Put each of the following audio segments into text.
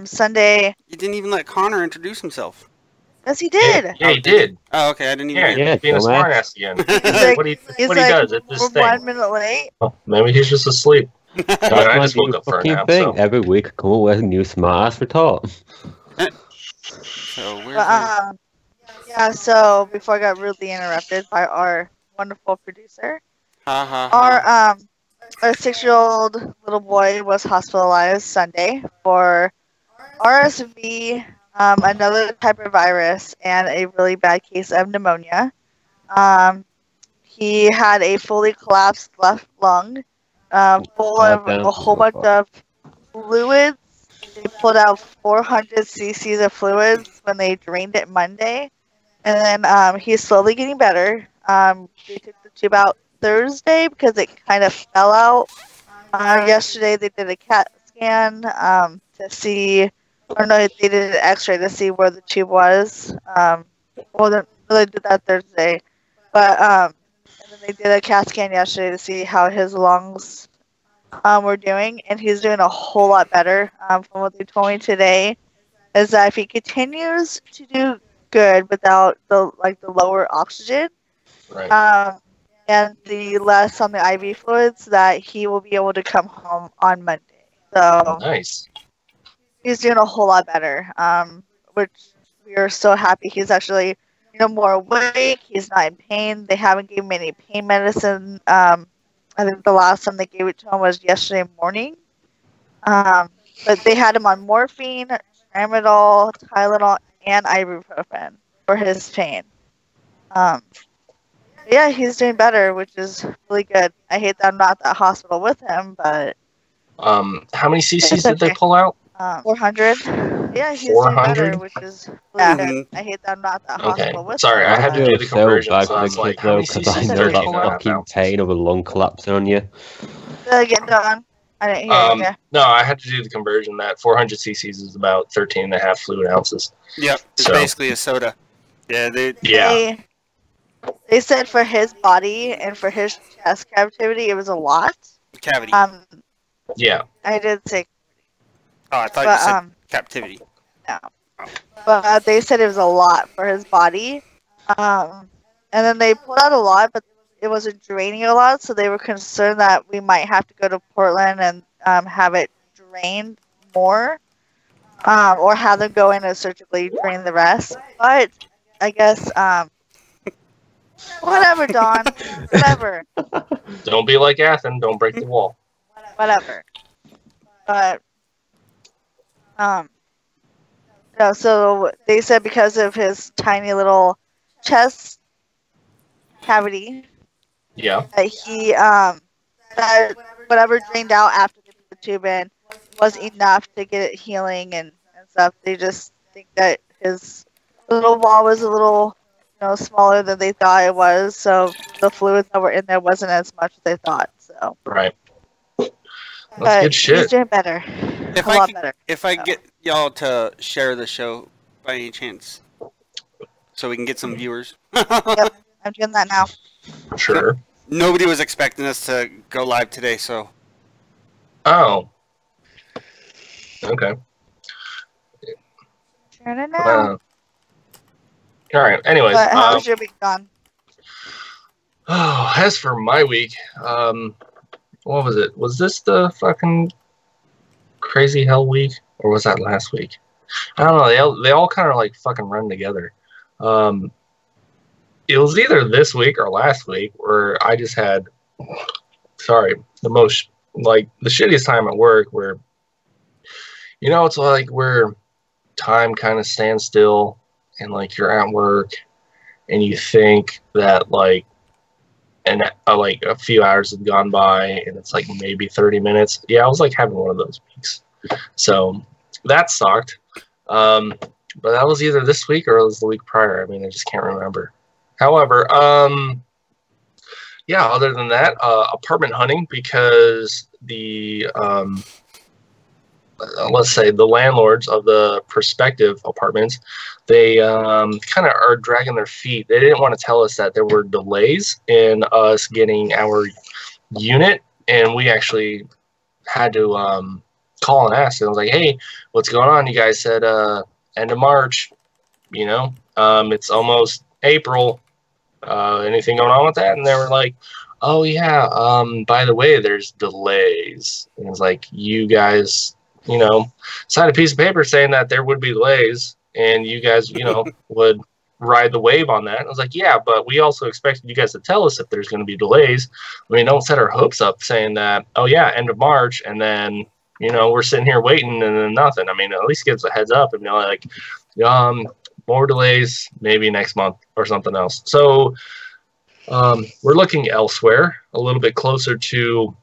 Sunday. You didn't even let Connor introduce himself. Yes, he did. Yeah, he did. Oh, okay. I didn't even. Yeah, being a smartass again. What he does, it's his thing. 1 minute late. Oh, maybe he's just asleep. That's I my just woke new up for a fucking nap. thing. So. Every week I come up with a new smartass retort. So where's yeah. So before I got rudely interrupted by our wonderful producer, our 6-year-old little boy was hospitalized Sunday for RSV, another type of virus, and a really bad case of pneumonia. He had a fully collapsed left lung, full of a whole bunch of fluids. They pulled out 400 cc's of fluids when they drained it Monday. And then he's slowly getting better. They took the tube out Thursday because it kind of fell out. Yesterday they did a CAT scan to see, or no, they did an x-ray to see where the tube was. Well, they did that Thursday. But and then they did a CAT scan yesterday to see how his lungs were doing, and he's doing a whole lot better. From what they told me today, is that if he continues to do good without the lower oxygen, right. And the less on the IV fluids, that he will be able to come home on Monday. So nice. He's doing a whole lot better. Which we are so happy. He's actually more awake. He's not in pain. They haven't given him any pain medicine. I think the last time they gave it to him was yesterday morning. But they had him on morphine, tramadol, Tylenol, and ibuprofen for his pain. Yeah, he's doing better, which is really good. I hate that I'm not at that hospital with him, but... how many cc's did they pull out? 400. Yeah, he's 400? doing better, which is really good. I hate that I'm not at that hospital with Sorry, him. I had to do the conversion, so I was like, how many because I cc's know did they that pull out fucking now? pain of a lung collapsing on you. Get done. I didn't hear you. No, I had to do the conversion. That 400 cc's is about 13.5 fluid ounces. Yep, it's basically a soda. Yeah, they said for his body and for his chest cavity, it was a lot. Cavity. Yeah. I did say. Oh, I thought you said captivity. No. Oh. But they said it was a lot for his body. And then they pulled out a lot, but it wasn't draining a lot, so they were concerned that we might have to go to Portland and have it drained more. Or have them go in and surgically drain the rest. But I guess, whatever, Don. Whatever. Don't be like Athen. Don't break the wall. Whatever. But, no, so they said because of his tiny little chest cavity, that he, that whatever drained out after they put the tube in was enough to get it healing and stuff. They just think that his little wall was a little, smaller than they thought it was, so the fluids that were in there wasn't as much as they thought. So right. That's good shit. He's doing better. A lot better. If I get y'all to share the show by any chance, so we can get some viewers. Yep, I'm doing that now. Sure. Nobody was expecting us to go live today, so. Oh. Okay. Turn it now. All right. Anyways, but how was your week, Don? Oh, as for my week, what was it? Was this the fucking crazy hell week, or was that last week? I don't know. They all kind of like fucking run together. It was either this week or last week where I just had, the most, like, the shittiest time at work where, it's like where time kind of stands still and, like, you're at work and you think that, like, like a few hours have gone by and it's like maybe 30 minutes. Yeah, I was like having one of those weeks. So that sucked. But that was either this week or it was the week prior. I mean, I just can't remember. However, yeah, other than that, apartment hunting, because the, let's say the landlords of the prospective apartments, they kind of are dragging their feet. They didn't want to tell us that there were delays in us getting our unit, and we actually had to call and ask. And I was like, hey, what's going on? You guys said end of March. You know, it's almost April. Anything going on with that? And they were like, oh yeah, by the way, there's delays. And it's like, you guys, you know, signed a piece of paper saying that there would be delays and you guys, you know, would ride the wave on that. And I was like, yeah, but we also expected you guys to tell us if there's going to be delays. I mean, don't set our hopes up saying that, oh yeah, end of March, and then, you know, we're sitting here waiting and then nothing. I mean, at least give us a heads up and, you know, like, more delays, maybe next month or something else. So we're looking elsewhere, a little bit closer to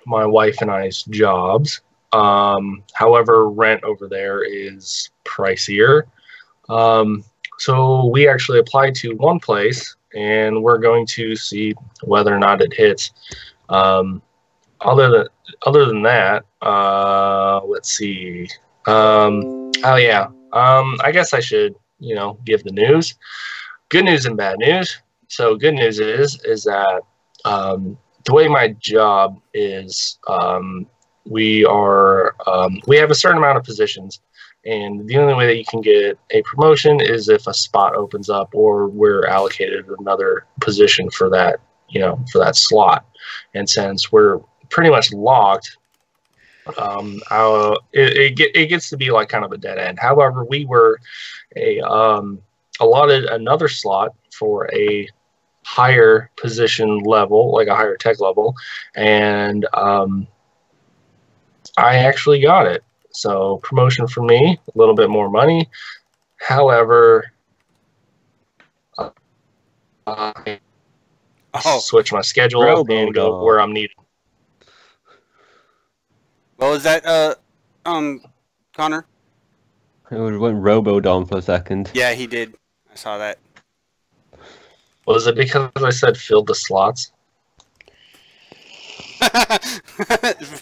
my wife and I's jobs. However, rent over there is pricier. So we actually applied to one place, and we're going to see whether or not it hits. Other than that, let's see. Oh yeah. I guess I should, you know, give the news. Good news and bad news. So good news is that the way my job is, we have a certain amount of positions, and the only way that you can get a promotion is if a spot opens up or we're allocated another position for that, you know, for that slot. And since we're pretty much locked, it gets to be like kind of a dead end. However, we were allotted another slot for a higher position level, like a higher tech level, and I actually got it. So promotion for me, a little bit more money. However, I switch my schedule and go where I'm needed. What was that, Connor? It went Robo-Dom for a second. Yeah, he did. I saw that. Was it because I said fill the slots? I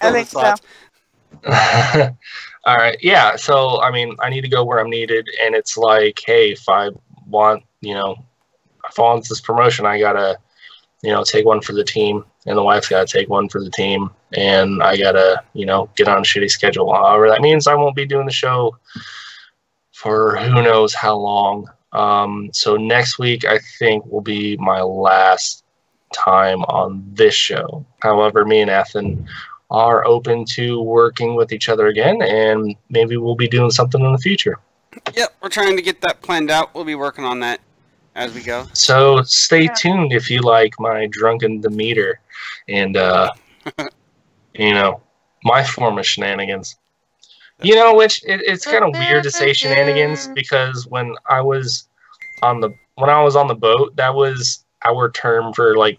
think so. All right. Yeah. So, I mean, I need to go where I'm needed. And it's like, hey, if I want this promotion, I got to, you know, take one for the team. And the wife's got to take one for the team. And I got to, you know, get on a shitty schedule. However, that means I won't be doing the show for who knows how long. So next week, I think, will be my last time on this show. However, me and Ethan are open to working with each other again, and maybe we'll be doing something in the future. Yep, we're trying to get that planned out. We'll be working on that as we go. So stay tuned if you like my drunken demeanor and, you know, my form of shenanigans. You know, which it's kind of weird to say shenanigans because when I was on the boat, that was our term for like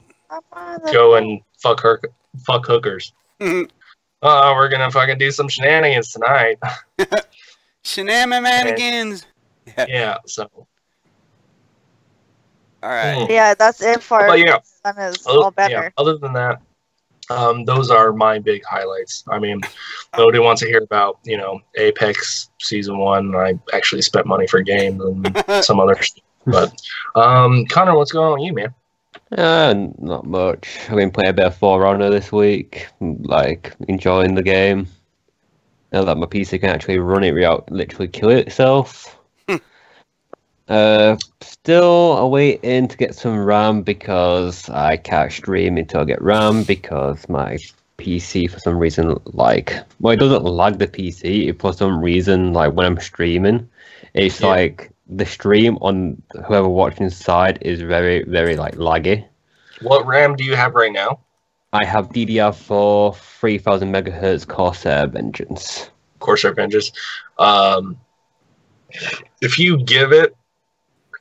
go and fuck hookers. We're gonna fucking do some shenanigans tonight. Shenanigans. Yeah. So. All right. Yeah, that's it for. But yeah, all better. Yeah, other than that, those are my big highlights. I mean, nobody wants to hear about, you know, Apex Season 1. I actually spent money for games and some other stuff. But, Connor, what's going on with you, man? Not much. I've been playing a bit of For Honor this week, like, enjoying the game. Now that my PC can actually run it without literally killing itself. Still awaiting to get some RAM because I can't stream until I get RAM because my PC for some reason, like, well, it doesn't lag the PC. For some reason, like, when I'm streaming, it's like the stream on whoever watching side is very, very, like, laggy. What RAM do you have right now? I have DDR4 3000 megahertz Corsair Vengeance. Corsair Vengeance. If you give it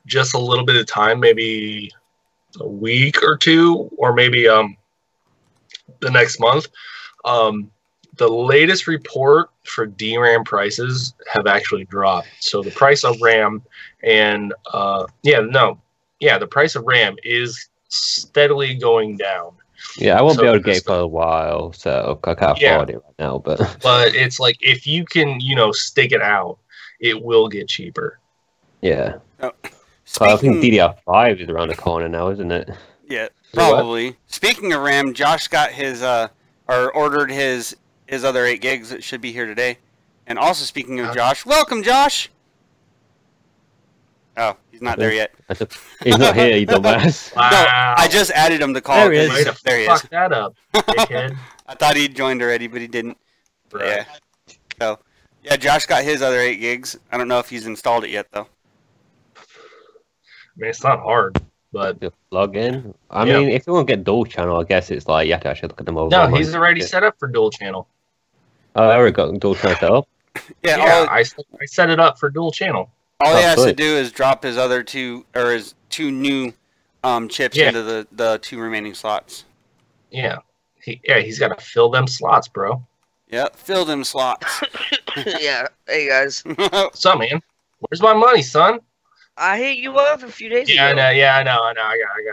just a little bit of time, maybe a week or two, or maybe the next month, the latest report for DRAM prices have actually dropped. So the price of RAM and the price of RAM is steadily going down. Yeah, I won't be able to get it for a while, so I can't afford it right now. But it's like if you can, you know, stick it out, it will get cheaper. Yeah. Oh. I think DDR5 is around the corner now, isn't it? Yeah, probably. Speaking of RAM, Josh got his ordered his his other 8 gigs that should be here today. And also, speaking of Josh, welcome, Josh! Oh, he's not there yet. He's not here, you dumbass. Wow. No, I just added him to call. There he is. Way to There he fuck is. that up, dickhead. I thought he'd joined already, but he didn't. Right. Yeah. So, yeah, Josh got his other 8 gigs. I don't know if he's installed it yet, though. I mean, it's not hard, but Just log in. I mean, if you want to get dual channel, I guess it's like you have to actually look at them over. no, he's already set up for dual channel. Oh, I already got dual channel set up. Yeah, I set it up for dual channel. all he has to good. do is drop his other 2, or his 2 new chips into the 2 remaining slots. Yeah, he's got to fill them slots, bro. Yep, fill them slots. Yeah. Hey guys, What's up, man? Where's my money, son? I hit you up a few days Yeah, I ago. know. Yeah, I know. I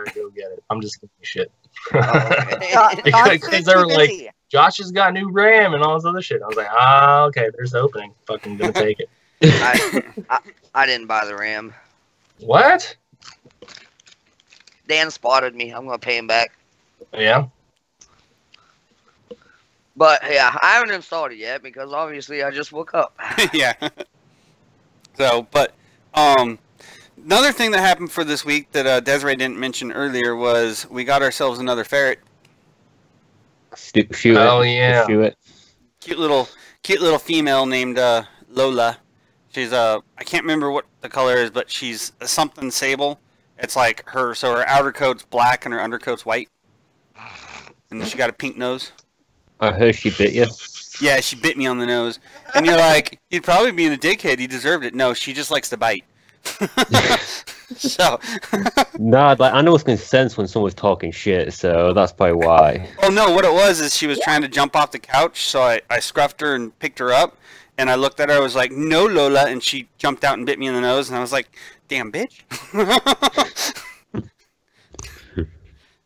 gotta go get it. I'm just giving you shit. Oh, okay. Because they were like, Josh has got new RAM and all this other shit. I was like, okay, there's the opening. Fucking gonna take it. I didn't buy the RAM. What? Dan spotted me. I'm gonna pay him back. Yeah. But yeah, I haven't installed it yet because obviously I just woke up. Yeah. So, but another thing that happened for this week that Desiree didn't mention earlier was we got ourselves another ferret. Shoot Oh, it. yeah. Shoot it. Cute little female named Lola. She's I can't remember what the color is, but she's a something sable. It's like her outer coat's black and her undercoat's white, and she got a pink nose. I heard she bit you. Yeah, she bit me on the nose, and you're like, you'd probably be in a dickhead. You deserved it. No, she just likes to bite. So. Nah, like I know it's gonna sense when someone's talking shit, so that's probably why. Oh no, what it was is she was trying to jump off the couch, so I scruffed her and picked her up, and I looked at her, I was like, no, Lola, and she jumped out and bit me in the nose, and I was like, damn bitch.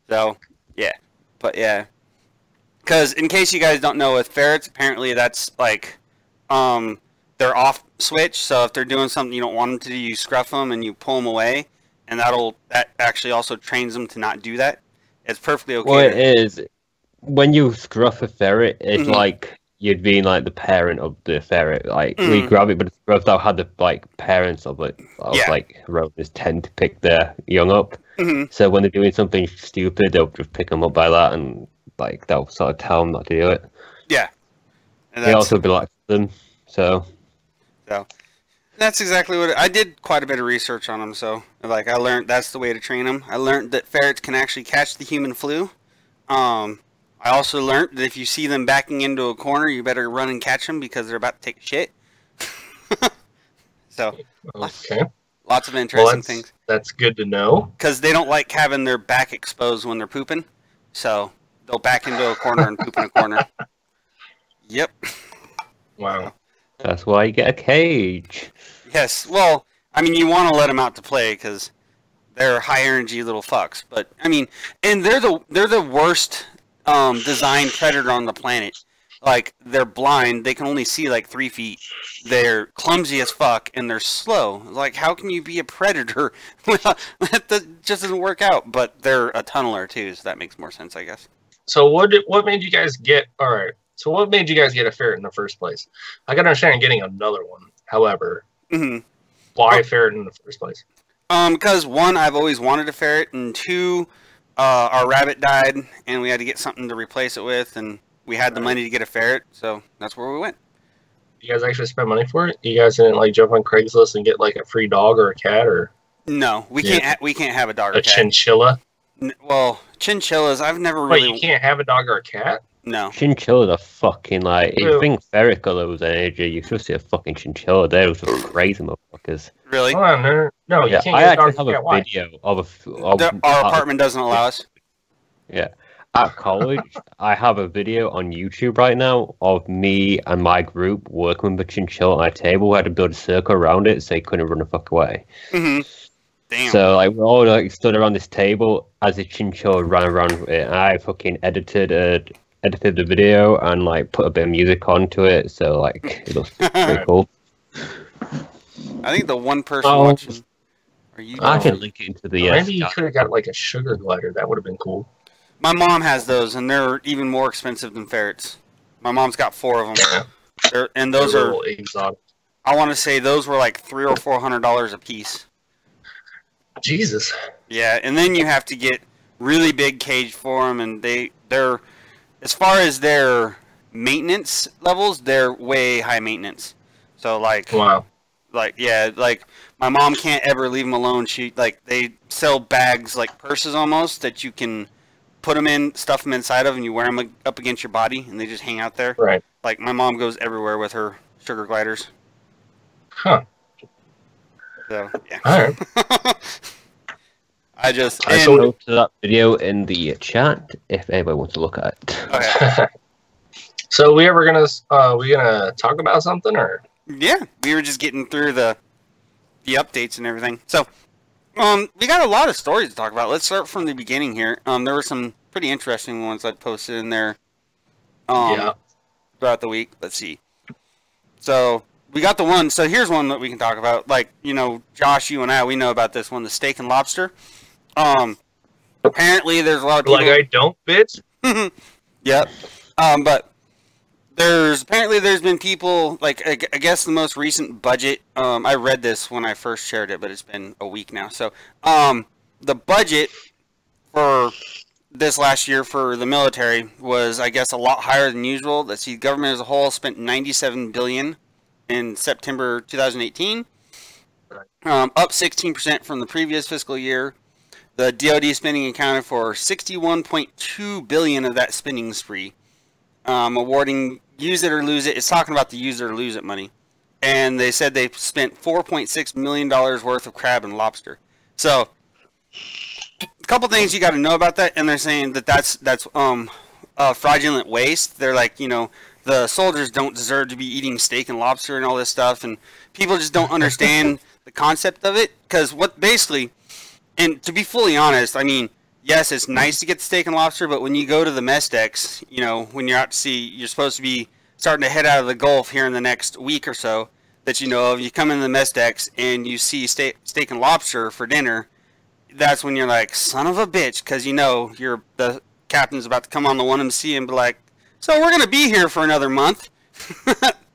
So, yeah. But yeah. Because in case you guys don't know, with ferrets, apparently that's like, they're off switch, so if they're doing something you don't want them to do, you scruff them and you pull them away, and that actually also trains them to not do that. It's perfectly okay. Well, it is. When you scruff a ferret, it's like you'd be like the parent of the ferret. Like we grab it, but the scruff that had the like parents of it. Like rodents tend to pick their young up. So when they're doing something stupid, they'll just pick them up by that, and like they'll sort of tell them not to do it. Yeah. And They also be like them. So that's exactly what I did. Quite a bit of research on them, so like I learned that's the way to train them. I learned that ferrets can actually catch the human flu. I also learned that if you see them backing into a corner, you better run and catch them because they're about to take a shit. So, Okay. lots of interesting Well, things. that's good to know. Because they don't like having their back exposed when they're pooping, so they'll back into a corner and poop in a corner. Yep. Wow. that's why you get a cage. Yes, well, I mean, you want to let them out to play because they're high energy little fucks. But I mean, and they're the worst designed predator on the planet. Like they're blind; they can only see like 3 feet. They're clumsy as fuck, and they're slow. Like, how can you be a predator? That just doesn't work out. But they're a tunneler too, so that makes more sense, I guess. So what made you guys get? All right. So what made you guys get a ferret in the first place? I can understand getting another one. However, why a ferret in the first place? Because 1, I've always wanted a ferret, and 2, our rabbit died, and we had to get something to replace it with, and we had the money to get a ferret, so that's where we went. You guys actually spend money for it? You guys didn't like jump on Craigslist and get like a free dog or a cat or No, we can't. We can't have a dog or a cat. chinchilla? Well, chinchillas, I've never Wait, really. you can't have a dog or a cat? No. Chinchillas are fucking like. If Ew. you think ferret got those energy, you should see a fucking chinchilla. They're just crazy motherfuckers. Really? Hold on, no, you Yeah, can't I get a actually dog have or a cat. Why? video of Our apartment doesn't allow us. Yeah. At college, I have a video on YouTube right now of me and my group working with a chinchilla on a table. We had to build a circle around it so they couldn't run the fuck away. Damn. So like we all like stood around this table as the chinchilla ran around with it. And I fucking edited the video and like put a bit of music onto it. So like it looks pretty cool. I think the one person Oh. watching. Are you? I can link it into the Maybe you could have got like a sugar glider. That would have been cool. My mom has those, and they're even more expensive than ferrets. My mom's got 4 of them. Yeah. And those are exotic. I want to say those were like $300 or $400 a piece. Jesus. Yeah, and then you have to get really big cage for them, and they're as far as their maintenance levels, they're way high maintenance. So like, wow. Like my mom can't ever leave them alone. They sell bags like purses almost that you can put them in, stuff them inside of, and you wear them up against your body, and they just hang out there. Right. Like my mom goes everywhere with her sugar gliders. Huh. So yeah. All right. I posted that video in the chat if anybody wants to look at it. Okay. So we gonna talk about something or? Yeah, we were just getting through the updates and everything. So, we got a lot of stories to talk about. Let's start from the beginning here. There were some pretty interesting ones I posted in there. Throughout the week. Let's see. So we got the one. So here's one that we can talk about. Like, you know, Josh, you and I, we know about this one, the steak and lobster. Apparently there's a lot of people. Like I don't, bitch. Yep. But there's been people, like, I guess the most recent budget, I read this when I first shared it, but it's been a week now. So, the budget for this last year for the military was, I guess, a lot higher than usual. Let's see, government as a whole spent $97 billion in September 2018, up 16% from the previous fiscal year. The DoD spending accounted for $61.2 billion of that spending spree. Awarding use it or lose it. It's talking about the use it or lose it money. And they said they spent $4.6 million worth of crab and lobster. So, a couple things you got to know about that. And they're saying that that's fraudulent waste. They're like, you know, the soldiers don't deserve to be eating steak and lobster and all this stuff. And people just don't understand the concept of it. Because what basically, and to be fully honest, I mean, yes, it's nice to get the steak and lobster, but when you go to the mess decks, you know, when you're out to sea, you're supposed to be starting to head out of the Gulf here in the next week or so that you know of. You come in the mess decks and you see steak and lobster for dinner. That's when you're like, son of a bitch, because you know the captain's about to come on the 1MC and be like, so we're going to be here for another month.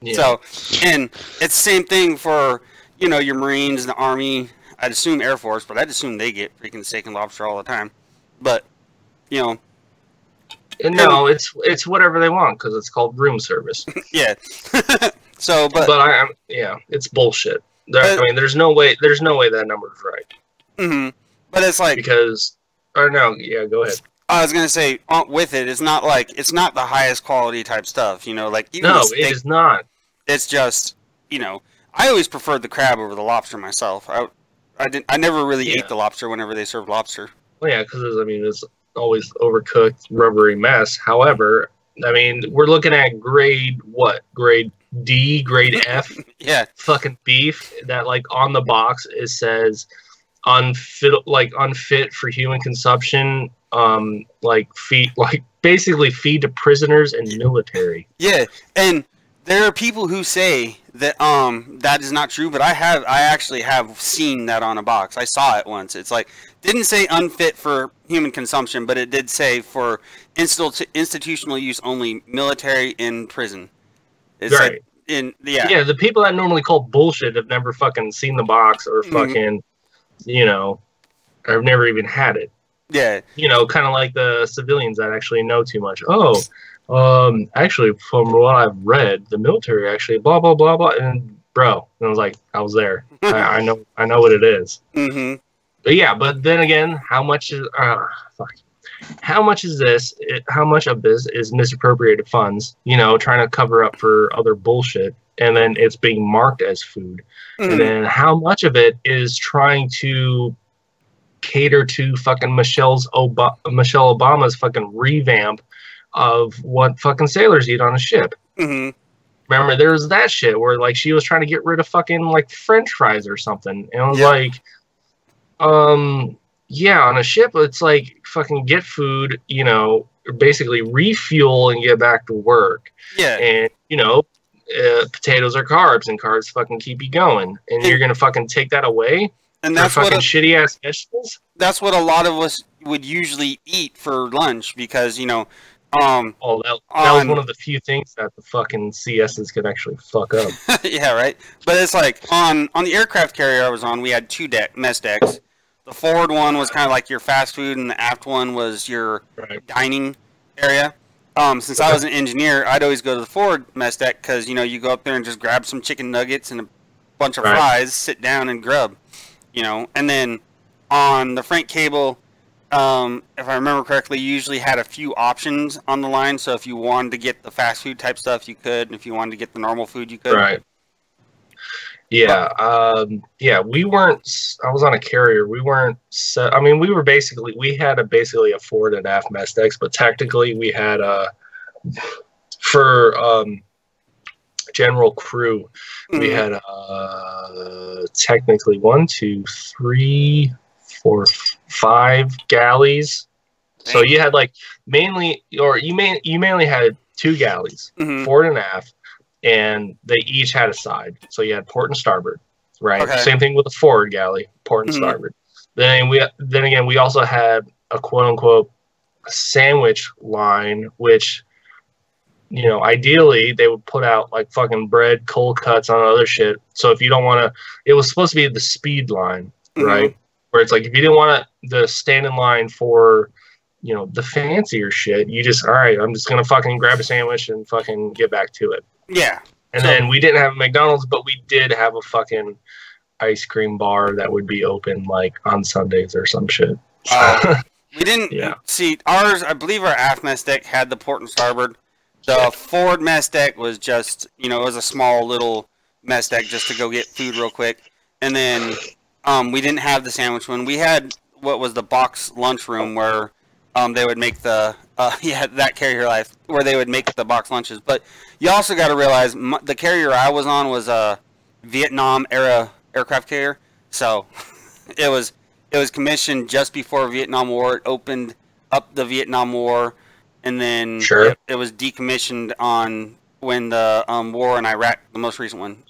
Yeah. So, and it's the same thing for, you know, your Marines, the Army, I'd assume Air Force, but I'd assume they get freaking steak and lobster all the time. But, you know. No, it's whatever they want because it's called room service. Yeah. So, but it's bullshit. I mean, there's no way that number's right. Mm-hmm. But it's like go ahead. I was gonna say with it, it's not the highest quality type stuff. You know, like even it is not. It's just, you know, I always preferred the crab over the lobster myself. I never really ate the lobster whenever they served lobster. Well, yeah, because I mean it's always overcooked, rubbery mess. However, I mean we're looking at grade D, grade F. Yeah. Fucking beef that like on the box it says unfit for human consumption. Basically feed to prisoners and military. Yeah, and there are people who say that that is not true, but I actually have seen that on a box. I saw it once. It's like didn't say unfit for human consumption, but it did say for institutional use only, military and prison. It's right. Yeah, the people that normally call bullshit have never fucking seen the box or fucking, you know, I've never even had it. Yeah. You know, kind of like the civilians that actually know too much. Oh, actually, from what I've read, the military actually blah blah blah blah. And bro, I was like, I was there. I know what it is. Mm-hmm. But yeah, but then again, how much is this? How much of this is misappropriated funds? You know, trying to cover up for other bullshit, and then it's being marked as food. Mm-hmm. And then how much of it is trying to cater to fucking Michelle Obama's fucking revamp of what fucking sailors eat on a ship. Mm-hmm. Remember, there was that shit where like she was trying to get rid of fucking like French fries or something, and I was like, yeah, on a ship it's like fucking get food, you know, basically refuel and get back to work. Yeah, and you know, potatoes are carbs, and carbs fucking keep you going, and you're gonna fucking take that away. And that's fucking shitty ass vegetables. That's what a lot of us would usually eat for lunch because, you know, Oh, that was one of the few things that the fucking CSs could actually fuck up. Yeah, right. But it's like on the aircraft carrier I was on, we had two mess decks. The forward one was kind of like your fast food, and the aft one was your dining area. Since I was an engineer, I'd always go to the forward mess deck because you go up there and just grab some chicken nuggets and a bunch of fries, sit down and grub, And then on the Frank cable, if I remember correctly, you usually had a few options on the line. So if you wanted to get the fast food type stuff, you could. And if you wanted to get the normal food, you could. Right. Yeah. We weren't. I was on a carrier. We weren't set. I mean, we had basically a forward and aft mess decks, but technically we had for general crew, we had technically 1, 2, 3, 4, 5 galleys. So you had you mainly had 2 galleys, forward and aft, and they each had a side. So you had port and starboard, right? Okay. Same thing with the forward galley, port and starboard. Then again, we also had a quote unquote sandwich line, which ideally they would put out like fucking bread, cold cuts on other shit. So if you don't want to, it was supposed to be the speed line, right? Where it's like if you didn't want to stand in line for, the fancier shit, you just, all right, I'm just gonna fucking grab a sandwich and fucking get back to it. Yeah. And then we didn't have a McDonald's, but we did have a fucking ice cream bar that would be open like on Sundays or some shit. We didn't see ours. I believe our aft mess deck had the port and starboard. The forward mess deck was just, it was a small little mess deck just to go get food real quick. And then we didn't have the sandwich one. We had what was the box lunchroom where they would make the, that carrier life, where they would make the box lunches. But you also got to realize the carrier I was on was a Vietnam-era aircraft carrier. So it was commissioned just before Vietnam War. It opened up the Vietnam War. And then it was decommissioned on when the war in Iraq, the most recent one,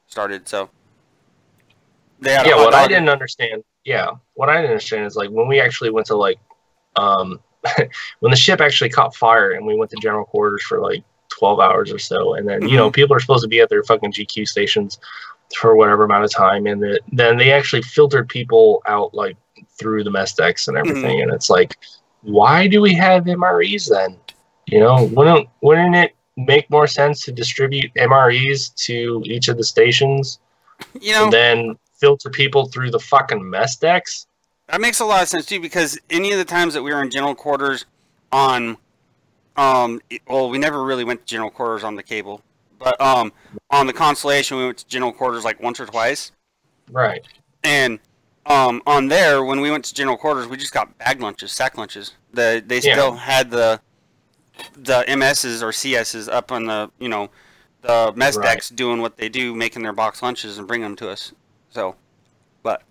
started. So they had what I didn't understand. Yeah, what I didn't understand is like when we actually went to when the ship actually caught fire and we went to general quarters for like 12 hours or so, and then people are supposed to be at their fucking GQ stations for whatever amount of time, and then they actually filtered people out like through the mess decks and everything, and it's like, why do we have MREs then? Wouldn't it make more sense to distribute MREs to each of the stations, and then filter people through the fucking mess decks? That makes a lot of sense too, because any of the times that we were in general quarters on, we never really went to general quarters on the cable, but on the Constellation we went to general quarters like once or twice. Right. And on there, when we went to general quarters, we just got bag lunches, sack lunches. They still had the MSs or CSs up on the the mess decks doing what they do, making their box lunches and bringing them to us. So, but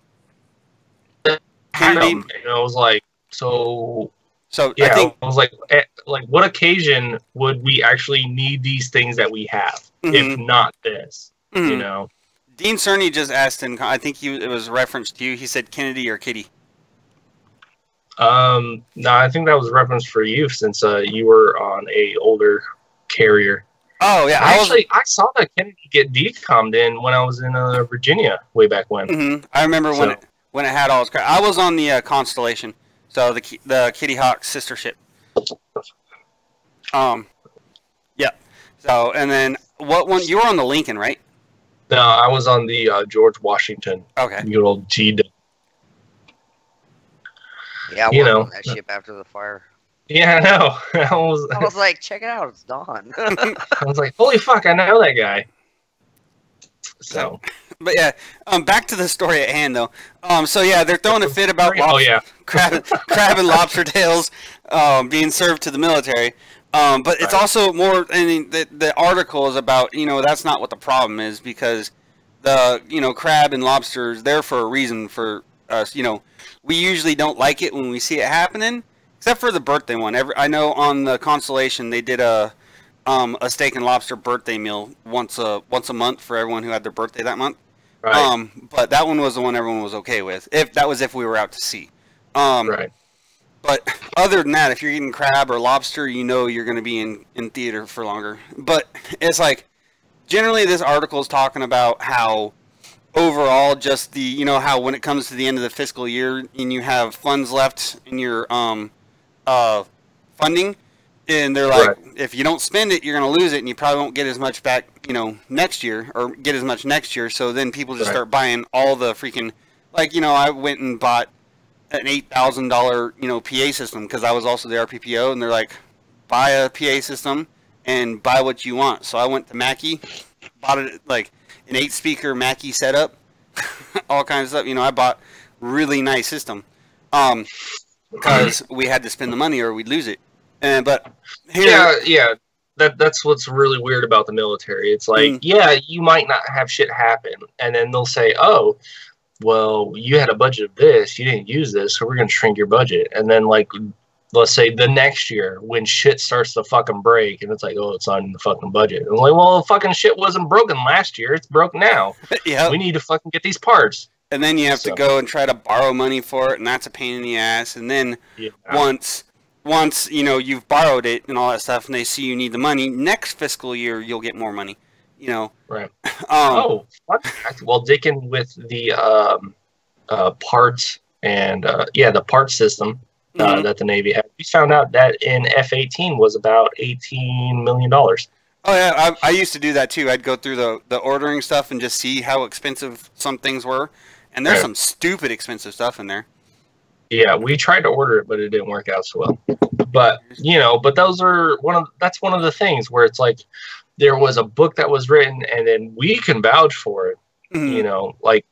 Kennedy, I was like, so I think I was like, what occasion would we actually need these things that we have if not this? Dean Cerny just asked, and I think it was referenced to you. He said Kennedy or Kitty. No, I think that was a reference for you since you were on a older carrier. Oh yeah, I saw that Kennedy get decommed in when I was in Virginia way back when. I remember when it had all its crap. I was on the Constellation, so the Kitty Hawk sister ship. Yeah. So and then what one? You were on the Lincoln, right? No, I was on the George Washington. Okay. Good old G. Yeah, I was on that ship after the fire. Yeah, I know. I was like, check it out, it's Don. I was like, holy fuck, I know that guy. So. But yeah, back to the story at hand though. So yeah, they're throwing a fit about crab and lobster tails being served to the military. But it's also more. I mean, the article is about that's not what the problem is, because the crab and lobster is there for a reason for us. We usually don't like it when we see it happening, except for the birthday one. I know on the Constellation they did a steak and lobster birthday meal once a month for everyone who had their birthday that month. Right. But that one was the one everyone was okay with. If we were out to sea. Right. But other than that, if you're eating crab or lobster, you know you're going to be in theater for longer. But it's like, generally this article is talking about how overall just the, you know, how when it comes to the end of the fiscal year and you have funds left in your funding, and they're like, if you don't spend it, you're going to lose it, and you probably won't get as much back, you know, next year, or get as much next year. So then people just start buying all the freaking, like, you know, I went and bought an $8,000, you know, PA system because I was also the RPPO, and they're like, buy a PA system and buy what you want. So I went to Mackie, bought it like an 8-speaker Mackie setup, all kinds of stuff. You know, I bought really nice system because we had to spend the money or we'd lose it. And but here, that's what's really weird about the military. It's like, you might not have shit happen, and then they'll say, oh, well, you had a budget of this, you didn't use this, so we're going to shrink your budget. And then, like, let's say the next year when shit starts to fucking break, and it's like, oh, it's on the fucking budget. And I'm like, well, fucking shit wasn't broken last year. It's broke now. We need to fucking get these parts. And then you have to go and try to borrow money for it, and that's a pain in the ass. And then once you know you've borrowed it and all that stuff, and they see you need the money, next fiscal year you'll get more money. You know, right? Well, Dickin with the parts and the parts system that the Navy had, we found out that in F-18 was about $18 million. Oh yeah, I used to do that too. I'd go through the ordering stuff and just see how expensive some things were, and there's some stupid expensive stuff in there. Yeah, we tried to order it, but it didn't work out so well. But you know, those are that's one of the things where it's like, there was a book that was written, and then we can vouch for it. You know, like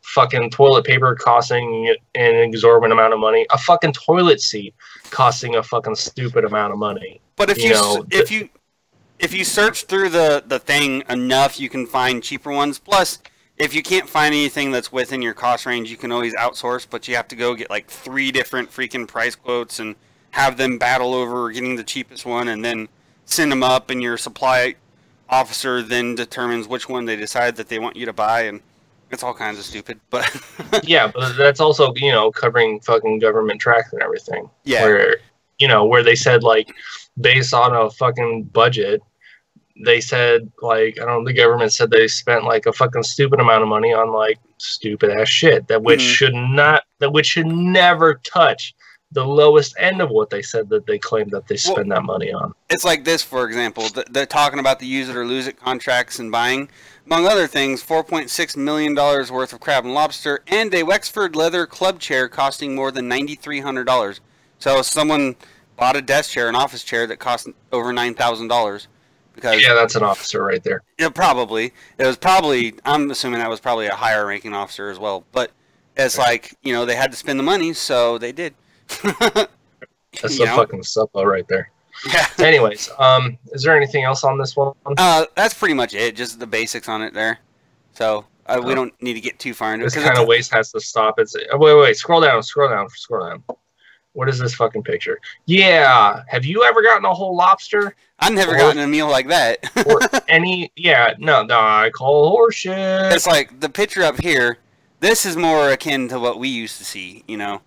fucking toilet paper costing an exorbitant amount of money, a fucking toilet seat costing a fucking stupid amount of money. But if you search through the thing enough, you can find cheaper ones. Plus, if you can't find anything that's within your cost range, you can always outsource. But you have to go get like 3 different freaking price quotes and have them battle over getting the cheapest one, and then send them up, and your supply officer then determines which one they decide that they want you to buy, and it's all kinds of stupid. But yeah, but that's also, you know, covering fucking government tracks and everything. Yeah, where, you know, where they said, like, based on a fucking budget, they said, like, I don't know, the government said they spent like a fucking stupid amount of money on like stupid ass shit that which should never touch the lowest end of what they said that they claimed that they spend that money on. It's like this, for example. They're talking about the use it or lose it contracts and buying, among other things, $4.6 million worth of crab and lobster, and a Wexford leather club chair costing more than $9,300. So someone bought a desk chair, an office chair, that cost over $9,000. Because that's an officer right there. Yeah, probably. It was probably, I'm assuming that was probably a higher ranking officer as well. But it's like, you know, they had to spend the money, so they did. That's a fucking suppo right there. Yeah. Anyways, is there anything else on this one? That's pretty much it. Just the basics on it there. So we don't need to get too far into it. This kind of waste has to stop. It's wait. Scroll down. What is this fucking picture? Yeah. Have you ever gotten a whole lobster? I've never gotten a meal like that. Or any? Yeah. No. I call horseshit. It's like the picture up here. This is more akin to what we used to see. You know,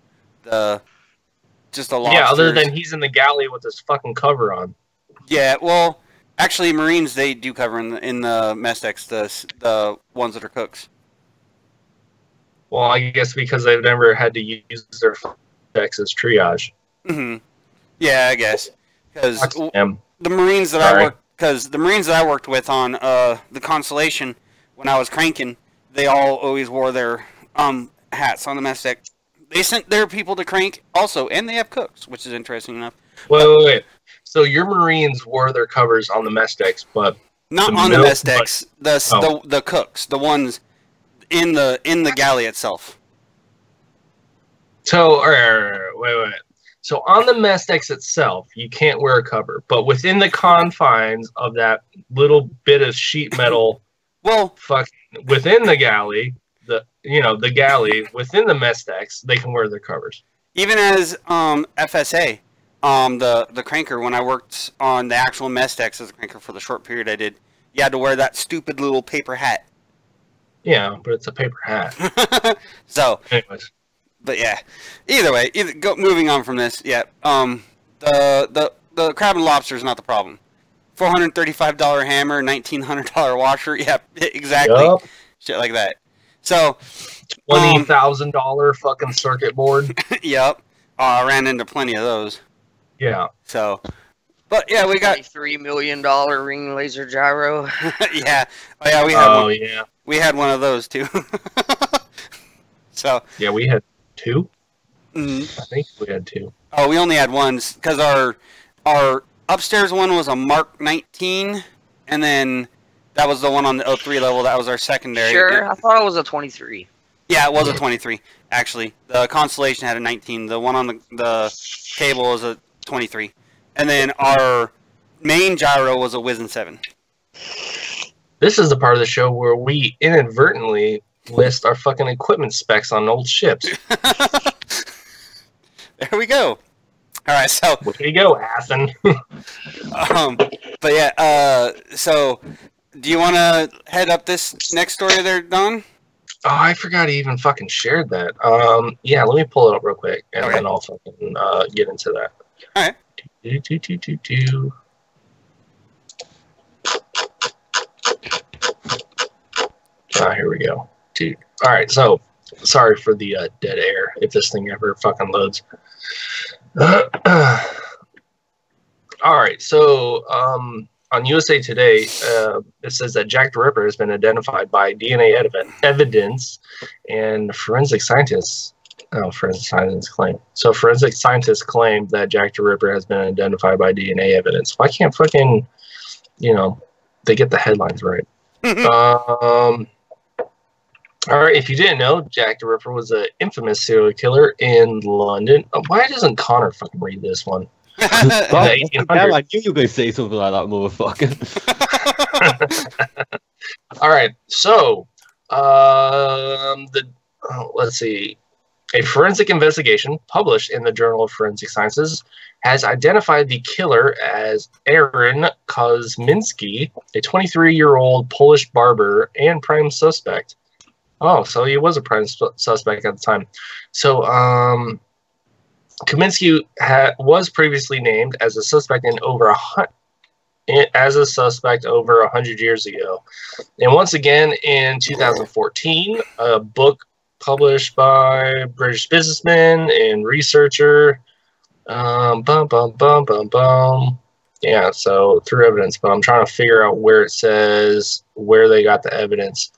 just a lobster. Yeah. Other than he's in the galley with his fucking cover on. Yeah. Well, actually, Marines, they do cover in the mess decks the ones that are cooks. Well, I guess because they've never had to use their decks as triage. Yeah, I guess because the Marines that I worked with on the Constellation when I was cranking, they all always wore their hats on the mess deck. They sent their people to crank also, and they have cooks, which is interesting enough. Wait. So your Marines wore their covers on the mess decks, but not on the mess decks. The cooks, the ones in the galley itself. So wait. So on the mess decks itself, you can't wear a cover, but within the confines of that little bit of sheet metal, within the galley, the galley within the mess decks, they can wear their covers. Even as FSA, the cranker, when I worked on the actual mess decks as a cranker for the short period I did, you had to wear that stupid little paper hat. Yeah, but it's a paper hat. So, anyways, But yeah, either way, moving on from this. Yeah, the crab and lobster is not the problem. $435 hammer, $1,900 washer. Yep, exactly. Yep. Shit like that. So $20,000 fucking circuit board. Yep. I ran into plenty of those. Yeah. So, but yeah, we got $3 million ring laser gyro. Yeah. Oh yeah, we had one. Yeah. We had one of those too. So. Yeah, we had 2. Mm-hmm. I think we had 2. Oh, we only had one because our upstairs one was a Mark 19, and then that was the one on the 03 level. That was our secondary. Sure, I thought it was a 23. Yeah, it was a 23, actually. The Constellation had a 19. The one on the cable was a 23. And then our main gyro was a Wizen 7. This is the part of the show where we inadvertently list our fucking equipment specs on old ships. There we go. All right, so... Where you go, Athen? But yeah, so do you want to head up this next story there, Don? Oh, I forgot he even fucking shared that. Yeah, let me pull it up real quick, and then I'll fucking get into that. All right. Here we go. Dude. All right, so sorry for the dead air if this thing ever fucking loads. All right, so on USA Today, it says that Jack the Ripper has been identified by DNA evidence and forensic scientists. Oh, forensic scientists claim. So forensic scientists claim that Jack the Ripper has been identified by DNA evidence. Why can't fucking, they get the headlines right? All right, if you didn't know, Jack the Ripper was an infamous serial killer in London. Why doesn't Connor fucking read this one? I knew you were going to say something like that, motherfucker. All right, so let's see. A forensic investigation published in the Journal of Forensic Sciences has identified the killer as Aaron Kozminski, a 23-year-old Polish barber and prime suspect. Oh, so he was a prime suspect at the time. So, Kaminsky was previously named as a suspect over 100 years ago, and once again in 2014, a book published by British businessman and researcher. Yeah, so through evidence, but I'm trying to figure out where it says where they got the evidence.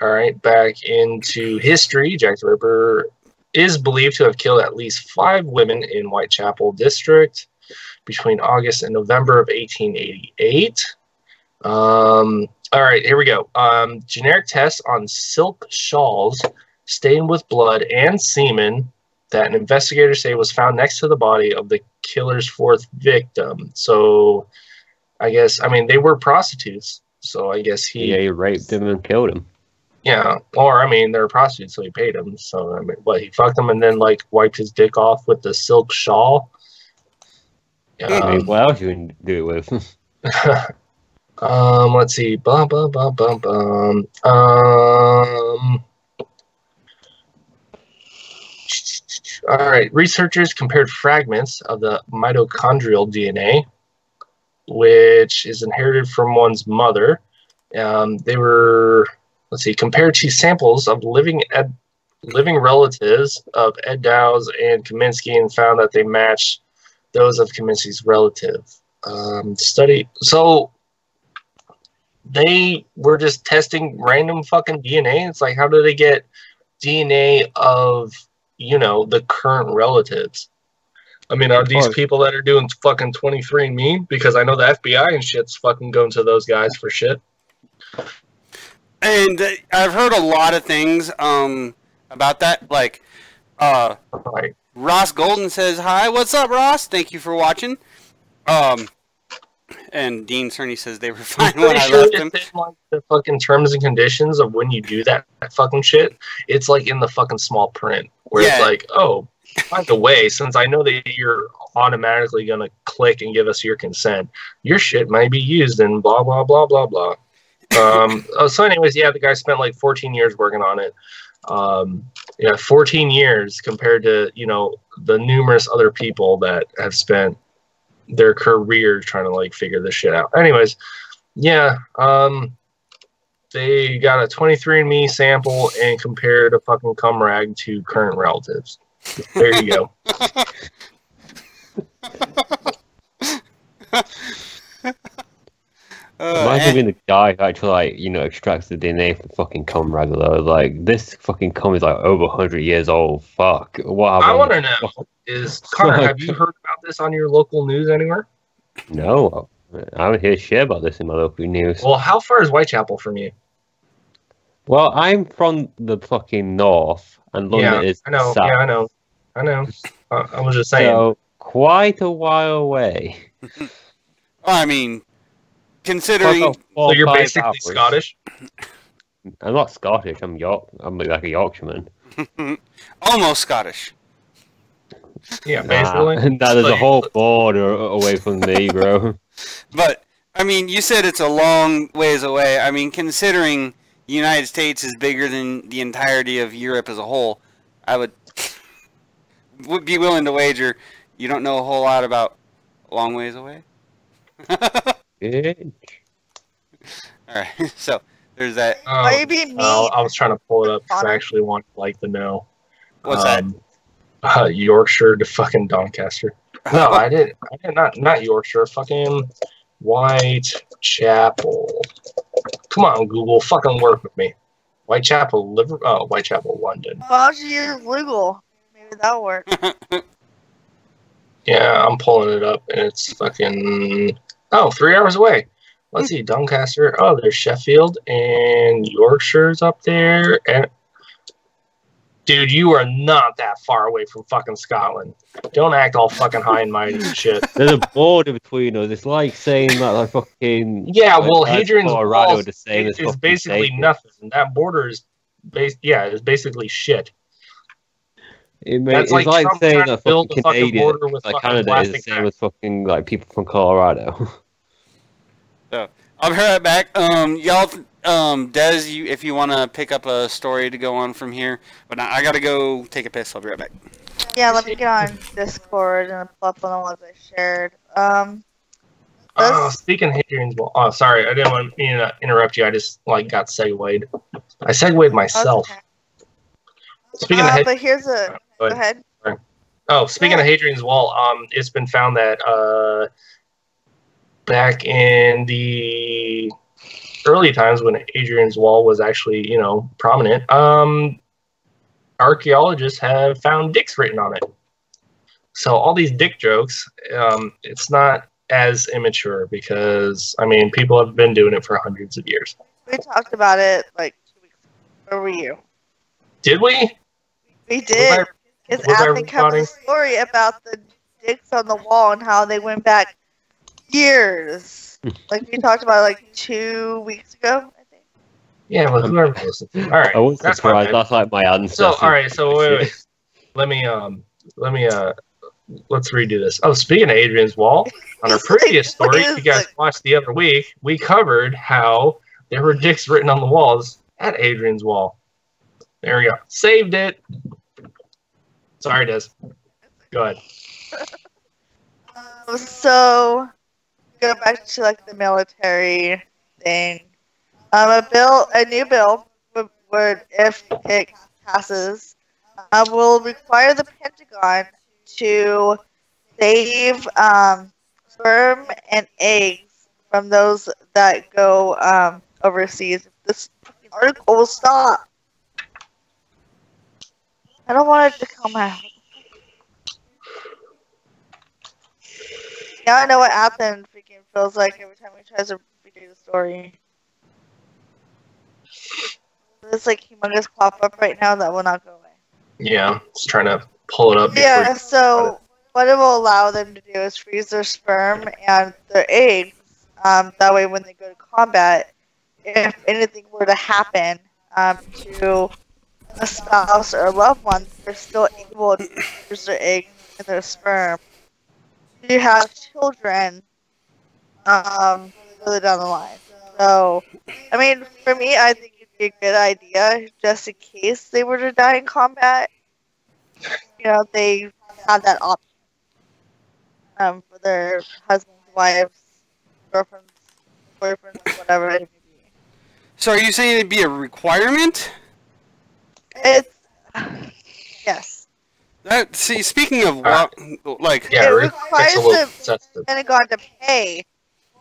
All right, back into history. Jack the Ripper is believed to have killed at least 5 women in Whitechapel District between August and November of 1888. All right, here we go. Generic tests on silk shawls stained with blood and semen that an investigator say was found next to the body of the killer's 4th victim. So, they were prostitutes. So I guess he raped him and killed him. Yeah, or they're prostitutes, so he paid them. So he fucked them and then wiped his dick off with the silk shawl. What else you can do it with? Let's see. All right. Researchers compared fragments of the mitochondrial DNA, which is inherited from one's mother. They were, compared to samples of living relatives of Ed Dow's and Kaminsky, and found that they matched those of Kaminsky's relative. Study. So they were just testing random fucking DNA. It's like, how do they get DNA of, the current relatives? Are these people that are doing fucking 23andMe? Because I know the FBI and shit's fucking going to those guys for shit. And I've heard a lot of things about that. Like, Ross Golden says, "Hi, what's up, Ross? Thank you for watching." And Dean Cerny says they were fine when I left him. In, the fucking terms and conditions of when you do that fucking shit, it's in the fucking small print where it's oh, by the way, since I know that you're automatically gonna click and give us your consent, your shit might be used in blah blah blah blah blah. So anyways, yeah, the guy spent like 14 years working on it. Yeah, 14 years compared to, you know, the numerous other people that have spent their career trying to like figure this shit out. Anyways, yeah, they got a 23andMe sample and compared a fucking cum rag to current relatives. There you go. Imagine being the guy who actually, like, you know, extracts the DNA from fucking cum rag, though. Like, this fucking cum is like over 100 years old. Fuck. What happened? I want to know is, Connor, have you heard about this on your local news anywhere? No. I haven't heard shit about this in my local news. Well, how far is Whitechapel from you? Well, I'm from the fucking north, and London is I know. south. Yeah, I know. I know. I was just saying. So, quite a while away. Well, I mean, considering... So you're basically Scottish? I'm not Scottish, I'm like a Yorkshireman. Almost Scottish. Yeah, basically. Nah, there's a whole border away from me, bro. But, I mean, you said it's a long ways away. I mean, considering the United States is bigger than the entirety of Europe as a whole, I would be willing to wager you don't know a whole lot about a long ways away. Good. Alright, so there's that. Maybe me. I was trying to pull it up because I actually want like to know. What's that? Yorkshire to fucking Doncaster. No, I did not Yorkshire. Fucking Whitechapel. Come on, Google, fucking work with me. Whitechapel, Whitechapel, London. Why don't you use Google? Maybe that'll work. Yeah, I'm pulling it up, and it's fucking 3 hours away. Let's see, Doncaster. Oh, there's Sheffield and Yorkshire's up there, and dude, you are not that far away from fucking Scotland. Don't act all fucking high and mighty and shit. There's a border between us. It's like saying that, like, fucking... Yeah, well, Hadrian's Wall the same as is basically nothing. That border is is basically shit. It's like saying that fucking Canadian, like Canada, is the same as fucking like people from Colorado. So I'll be right back. Y'all, Des, if you want to pick up a story to go on from here, but I gotta go take a piss. I'll be right back. Yeah, let me get on Discord and pull up on the ones I shared. Speaking of Hadrian's Wall, sorry, I didn't want to interrupt you. I just like got segued. I segued myself. Okay. Speaking of but here's a go ahead. Oh, speaking of Hadrian's Wall, it's been found that back in the early times when Hadrian's Wall was actually, you know, prominent, archaeologists have found dicks written on it. So all these dick jokes, it's not as immature because, I mean, people have been doing it for hundreds of years. We talked about it like 2 weeks ago. Where were you? Did we? We did. Because Athen covered the story about the dicks on the wall and how they went back years. Like we talked about like 2 weeks ago, I think. Yeah, well, whoever listened. All right, I was surprised. That's like my answer. So, all right, so wait. Let me let's redo this. Oh, speaking of Hadrian's Wall, on our previous story you guys watched the other week, we covered how there were dicks written on the walls at Hadrian's Wall. There we go. Saved it. Sorry, Des. Go ahead. So, go back to like the military thing. A new bill would, if it passes, will require the Pentagon to save sperm and eggs from those that go overseas. This article will stop. I don't want it to come out. Now I know what Athen freaking feels like every time he tries to redo the story. This like humongous pop-up right now that will not go away. Yeah, just trying to pull it up. Yeah, so what it will allow them to do is freeze their sperm and their eggs. That way when they go to combat, if anything were to happen to a spouse or a loved one, they're still able to use their eggs and their sperm to have children further down the line. So, I mean, for me, I think it'd be a good idea, just in case they were to die in combat. You know, they have that option for their husbands, wives, girlfriends, boyfriends, whatever it may be. So are you saying it'd be a requirement? It's yes. See, speaking of like, it requires the Pentagon to pay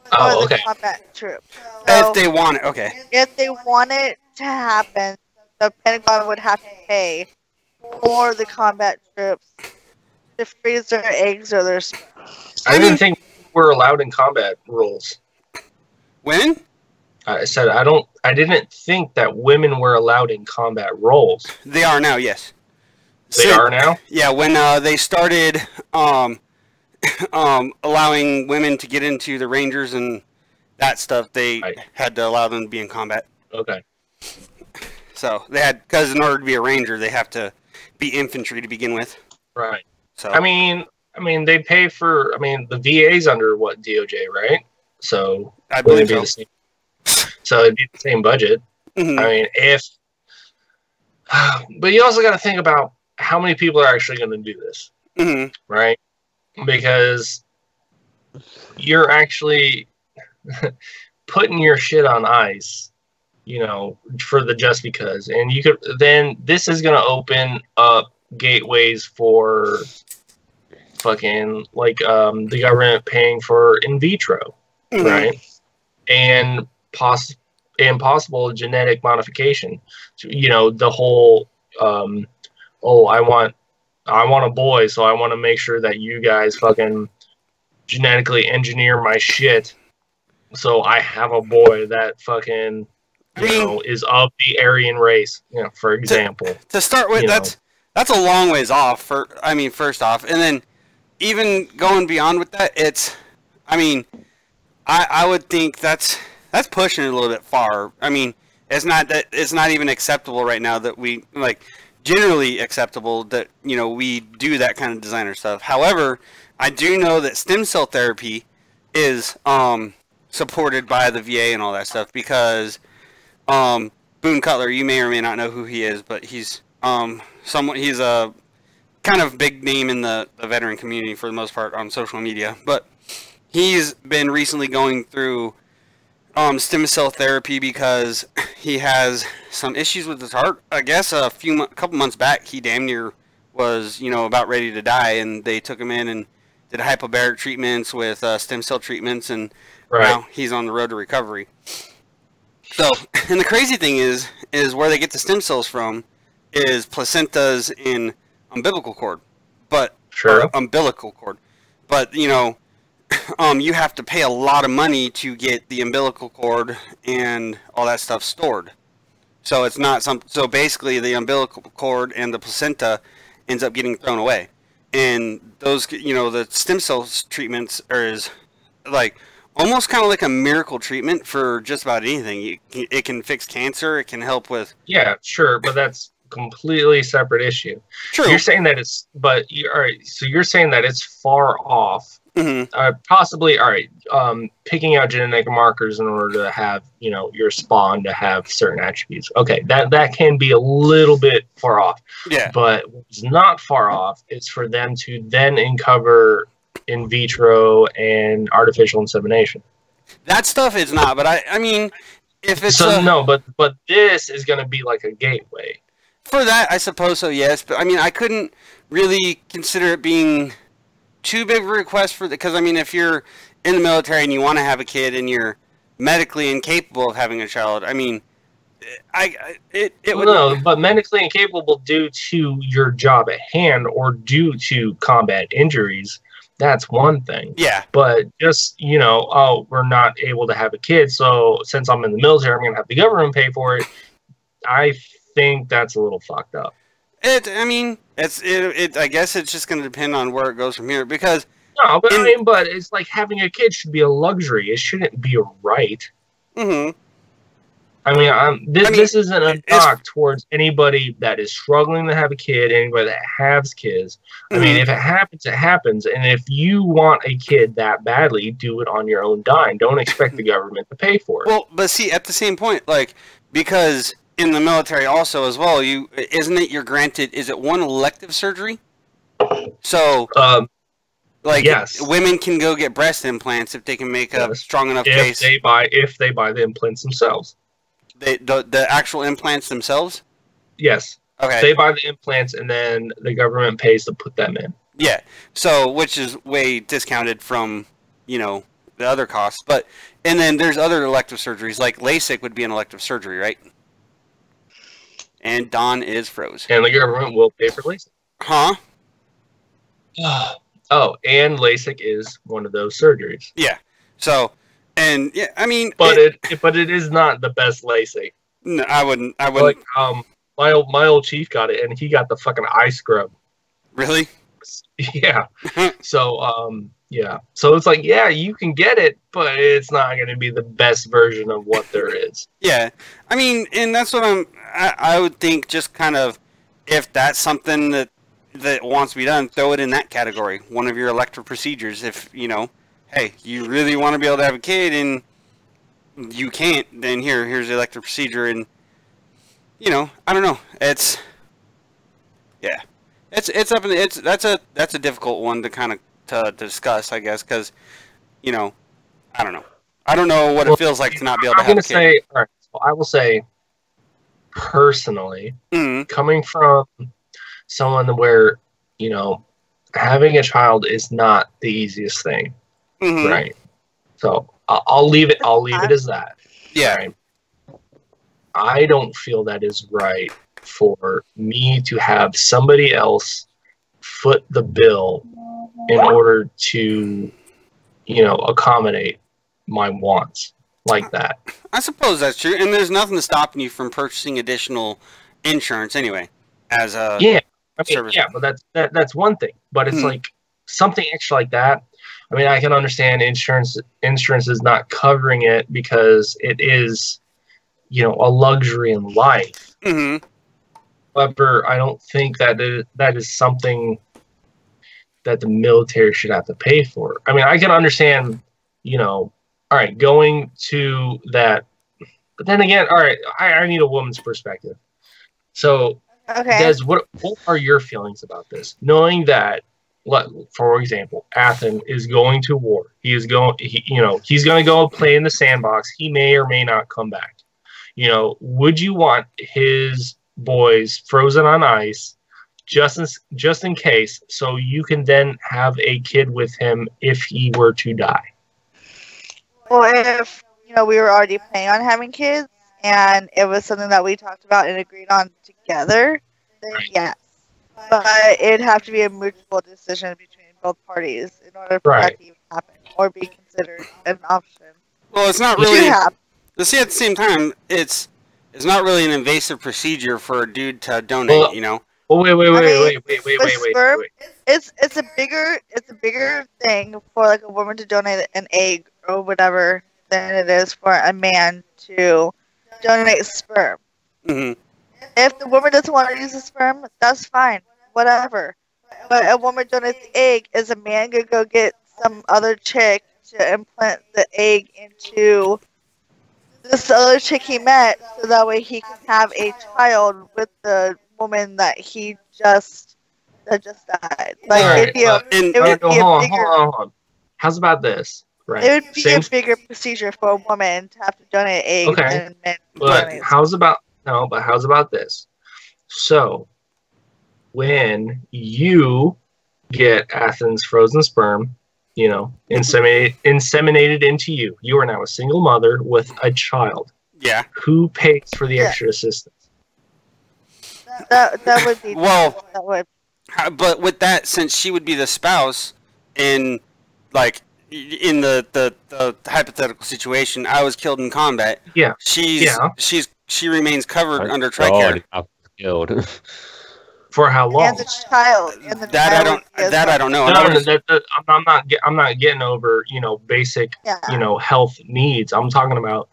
for the combat troops. So if they want it, okay. If they want it to happen, the Pentagon would have to pay for the combat troops to freeze their eggs or their sperm. I didn't think we're allowed in combat roles. When? I said I didn't think that women were allowed in combat roles. They are now, yes. They are now? Yeah, when they started allowing women to get into the Rangers and that stuff, they had to allow them to be in combat. Okay. So they had, because in order to be a Ranger, they have to be infantry to begin with. Right. So I mean, they pay for. I mean, the VA's under what, DOJ, right? So I believe so. The same, so it'd be the same budget. Mm-hmm. I mean, but you also got to think about how many people are actually going to do this, right? Because you're actually putting your shit on ice, you know, for the just because, and you could then this is going to open up gateways for fucking like the government paying for in vitro, right? And possible genetic modification. You know, the whole I want a boy, so I want to make sure that you guys fucking genetically engineer my shit so I have a boy that fucking is of the Aryan race, you know, for example. To start with, that's a long ways off. First off, and then even going beyond with that, I would think that's pushing it a little bit far. I mean, it's not even acceptable right now that we generally acceptable that we do that kind of designer stuff. However, I do know that stem cell therapy is supported by the VA and all that stuff because Boone Cutler, you may or may not know who he is, but he's he's a kind of big name in the veteran community for the most part on social media, but he's been recently going through stem cell therapy because he has some issues with his heart. I guess a couple months back, he damn near was about ready to die, and they took him in and did hyperbaric treatments with stem cell treatments, and now he's on the road to recovery. So, and the crazy thing is where they get the stem cells from is placentas in umbilical cord, but umbilical cord, but you have to pay a lot of money to get the umbilical cord and all that stuff stored. So it's not so basically the umbilical cord and the placenta ends up getting thrown away. And those, the stem cell treatments is like almost kind of like a miracle treatment for just about anything. It can fix cancer. It can help with. Yeah, sure, but that's completely separate issue. True. You're saying that all right. So you're saying that it's far off. Possibly, all right. Picking out genetic markers in order to have your spawn to have certain attributes. Okay, that can be a little bit far off. Yeah. But what's not far off is for them to then uncover in vitro and artificial insemination. That stuff is not. But I mean, if it's but this is going to be like a gateway. For that, I suppose so, yes. But I mean, I couldn't really consider it being too big of a request because I mean, if you're in the military and you want to have a kid and you're medically incapable of having a child, I mean, it would. No, but medically incapable due to your job at hand or due to combat injuries, that's one thing. Yeah. But just we're not able to have a kid, so since I'm in the military, I'm going to have the government pay for it. I think that's a little fucked up. I guess it's just going to depend on where it goes from here because. No, but but it's like having a kid should be a luxury. It shouldn't be a right. I mean, this isn't a knock towards anybody that is struggling to have a kid, anybody that has kids. I mean, if it happens, it happens. And if you want a kid that badly, do it on your own dime. Don't expect the government to pay for it. Well, but see, at the same point, like, because in the military also as well, isn't it you're granted, is it one elective surgery? So, like, yes. Women can go get breast implants if they can make a strong enough case. If they buy the implants themselves. The actual implants themselves? Yes. Okay. They buy the implants and then the government pays to put them in. Yeah. So, which is way discounted from, the other costs. But, and then there's other elective surgeries, like LASIK would be an elective surgery, right? And Don is froze. And the government will pay for LASIK. Huh? Oh, and LASIK is one of those surgeries. Yeah. So, and yeah, I mean, but it is not the best LASIK. No, I wouldn't. Like, my old chief got it, and he got the fucking eye scrub. Really? Yeah. So, yeah. So it's like, yeah, you can get it, but it's not going to be the best version of what there is. Yeah. I mean, and that's what I would think. Just kind of, if that's something that wants to be done, throw it in that category. One of your elective procedures. If hey, you really want to be able to have a kid and you can't, then here's the elective procedure. And I don't know. It's up in that's a difficult one to kind of to discuss, I guess, because I don't know. I don't know what it feels like to not be able to have a kid. All right. So I will say, personally, coming from someone where having a child is not the easiest thing. Right. So I'll leave it as that. Yeah. Right? I don't feel that is right for me to have somebody else foot the bill in order to, accommodate my wants like that. I suppose that's true, and there's nothing stopping you from purchasing additional insurance anyway. As a service. Yeah, but that's one thing. But it's like something extra like that. I mean, I can understand insurance is not covering it because it is, a luxury in life. However, I don't think that is something that the military should have to pay for. I mean, I can understand, all right, going to that. But then again, all right, I need a woman's perspective. So, Des, what are your feelings about this? Knowing that, for example, Athen is going to war. He's going to go play in the sandbox. He may or may not come back. Would you want his boys frozen on ice just in case, so you can then have a kid with him if he were to die? Well, if we were already planning on having kids and it was something that we talked about and agreed on together, then yes. But it'd have to be a mutual decision between both parties in order for that to even happen or be considered an option. Well, it's not really. See, at the same time, it's not really an invasive procedure for a dude to donate. Oh, wait. It's a bigger thing for like a woman to donate an egg or whatever than it is for a man to donate sperm. If the woman doesn't want to use the sperm, that's fine, whatever. But a woman donates the egg. Is a man gonna go get some other chick to implant the egg into this other chick he met, so that way he can have a child with the woman that just died? Like, hold on. How's about this? Right. It would be a bigger procedure for a woman to have to donate eggs than men. But how's about this? So, when you get Athens' frozen sperm, inseminated into you, you are now a single mother with a child. Yeah. Who pays for the extra assistance? That would be that would. But with that, since she would be the spouse, in the hypothetical situation, I was killed in combat. Yeah. She remains covered under TRICARE. Killed. For how long? And the child. I don't know. I'm not getting over basic health needs. I'm talking about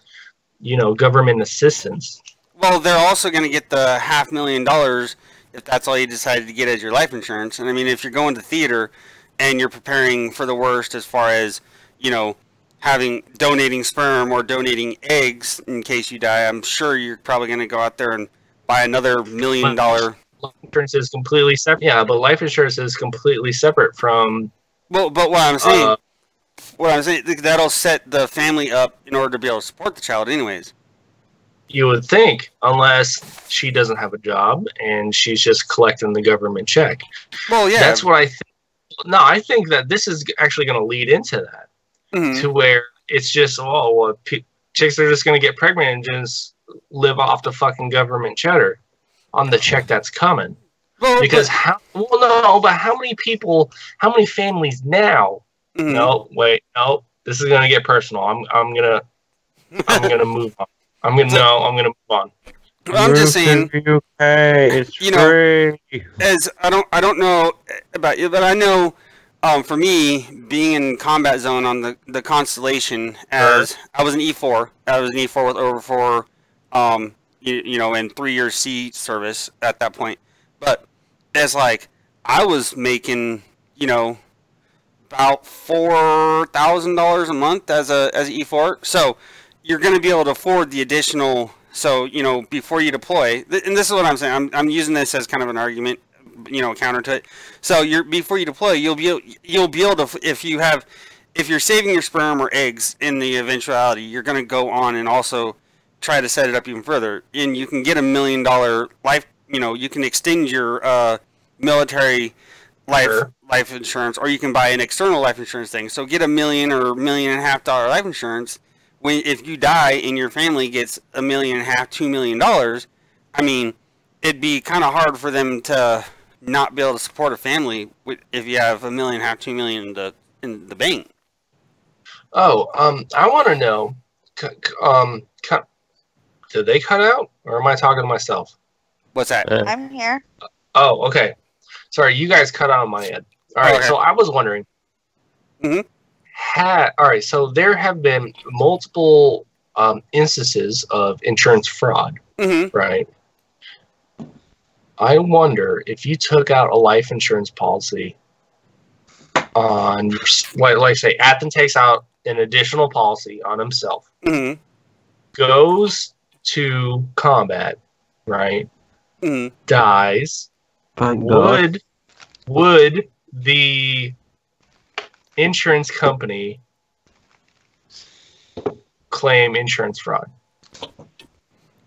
government assistance. Well, they're also going to get the $500,000 if that's all you decided to get as your life insurance. And I mean, if you're going to theater and you're preparing for the worst as far as, donating sperm or donating eggs in case you die, I'm sure you're probably going to go out there and buy another $1 million. Life insurance is completely separate. Yeah, but life insurance is completely separate from. Well, but what I'm saying, that'll set the family up in order to be able to support the child, anyways. You would think, unless she doesn't have a job and she's just collecting the government check. Well, yeah, that's what I think. No, I think that this is actually going to lead into that, to where it's just chicks are just going to get pregnant and just live off the fucking government cheddar on the check that's coming. Well, because how many people, how many families now? No, wait, no, this is going to get personal. I'm gonna move on. I'm gonna move on. I'm just saying, it's free. As I don't know about you, but I know, for me, being in combat zone on the Constellation, as I was an E4, with over 4, and 3 years sea service at that point. But as like I was making, about $4,000 a month as an E4, so you're going to be able to afford the additional. So, before you deploy, and this is what I'm saying, I'm using this as kind of an argument, counter to it. So before you deploy, you'll be able to, if you're saving your sperm or eggs in the eventuality, you're going to go on and also try to set it up even further. And you can get $1 million life, you can extend your military life insurance, or you can buy an external life insurance thing. So get $1 million or $1.5 million life insurance. If you die and your family gets $1.5 million, $2 million, I mean, it'd be kind of hard for them to not be able to support a family if you have $1.5 million, $2 million in the bank. Oh, I want to know, did they cut out, or am I talking to myself? What's that? I'm here. Oh, okay. Sorry, you guys cut out on my end. All right, so I was wondering. All right, so there have been multiple instances of insurance fraud, right? I wonder if you took out a life insurance policy on your, like say, Athen takes out an additional policy on himself, goes to combat, right? Dies. Would the insurance company claim insurance fraud?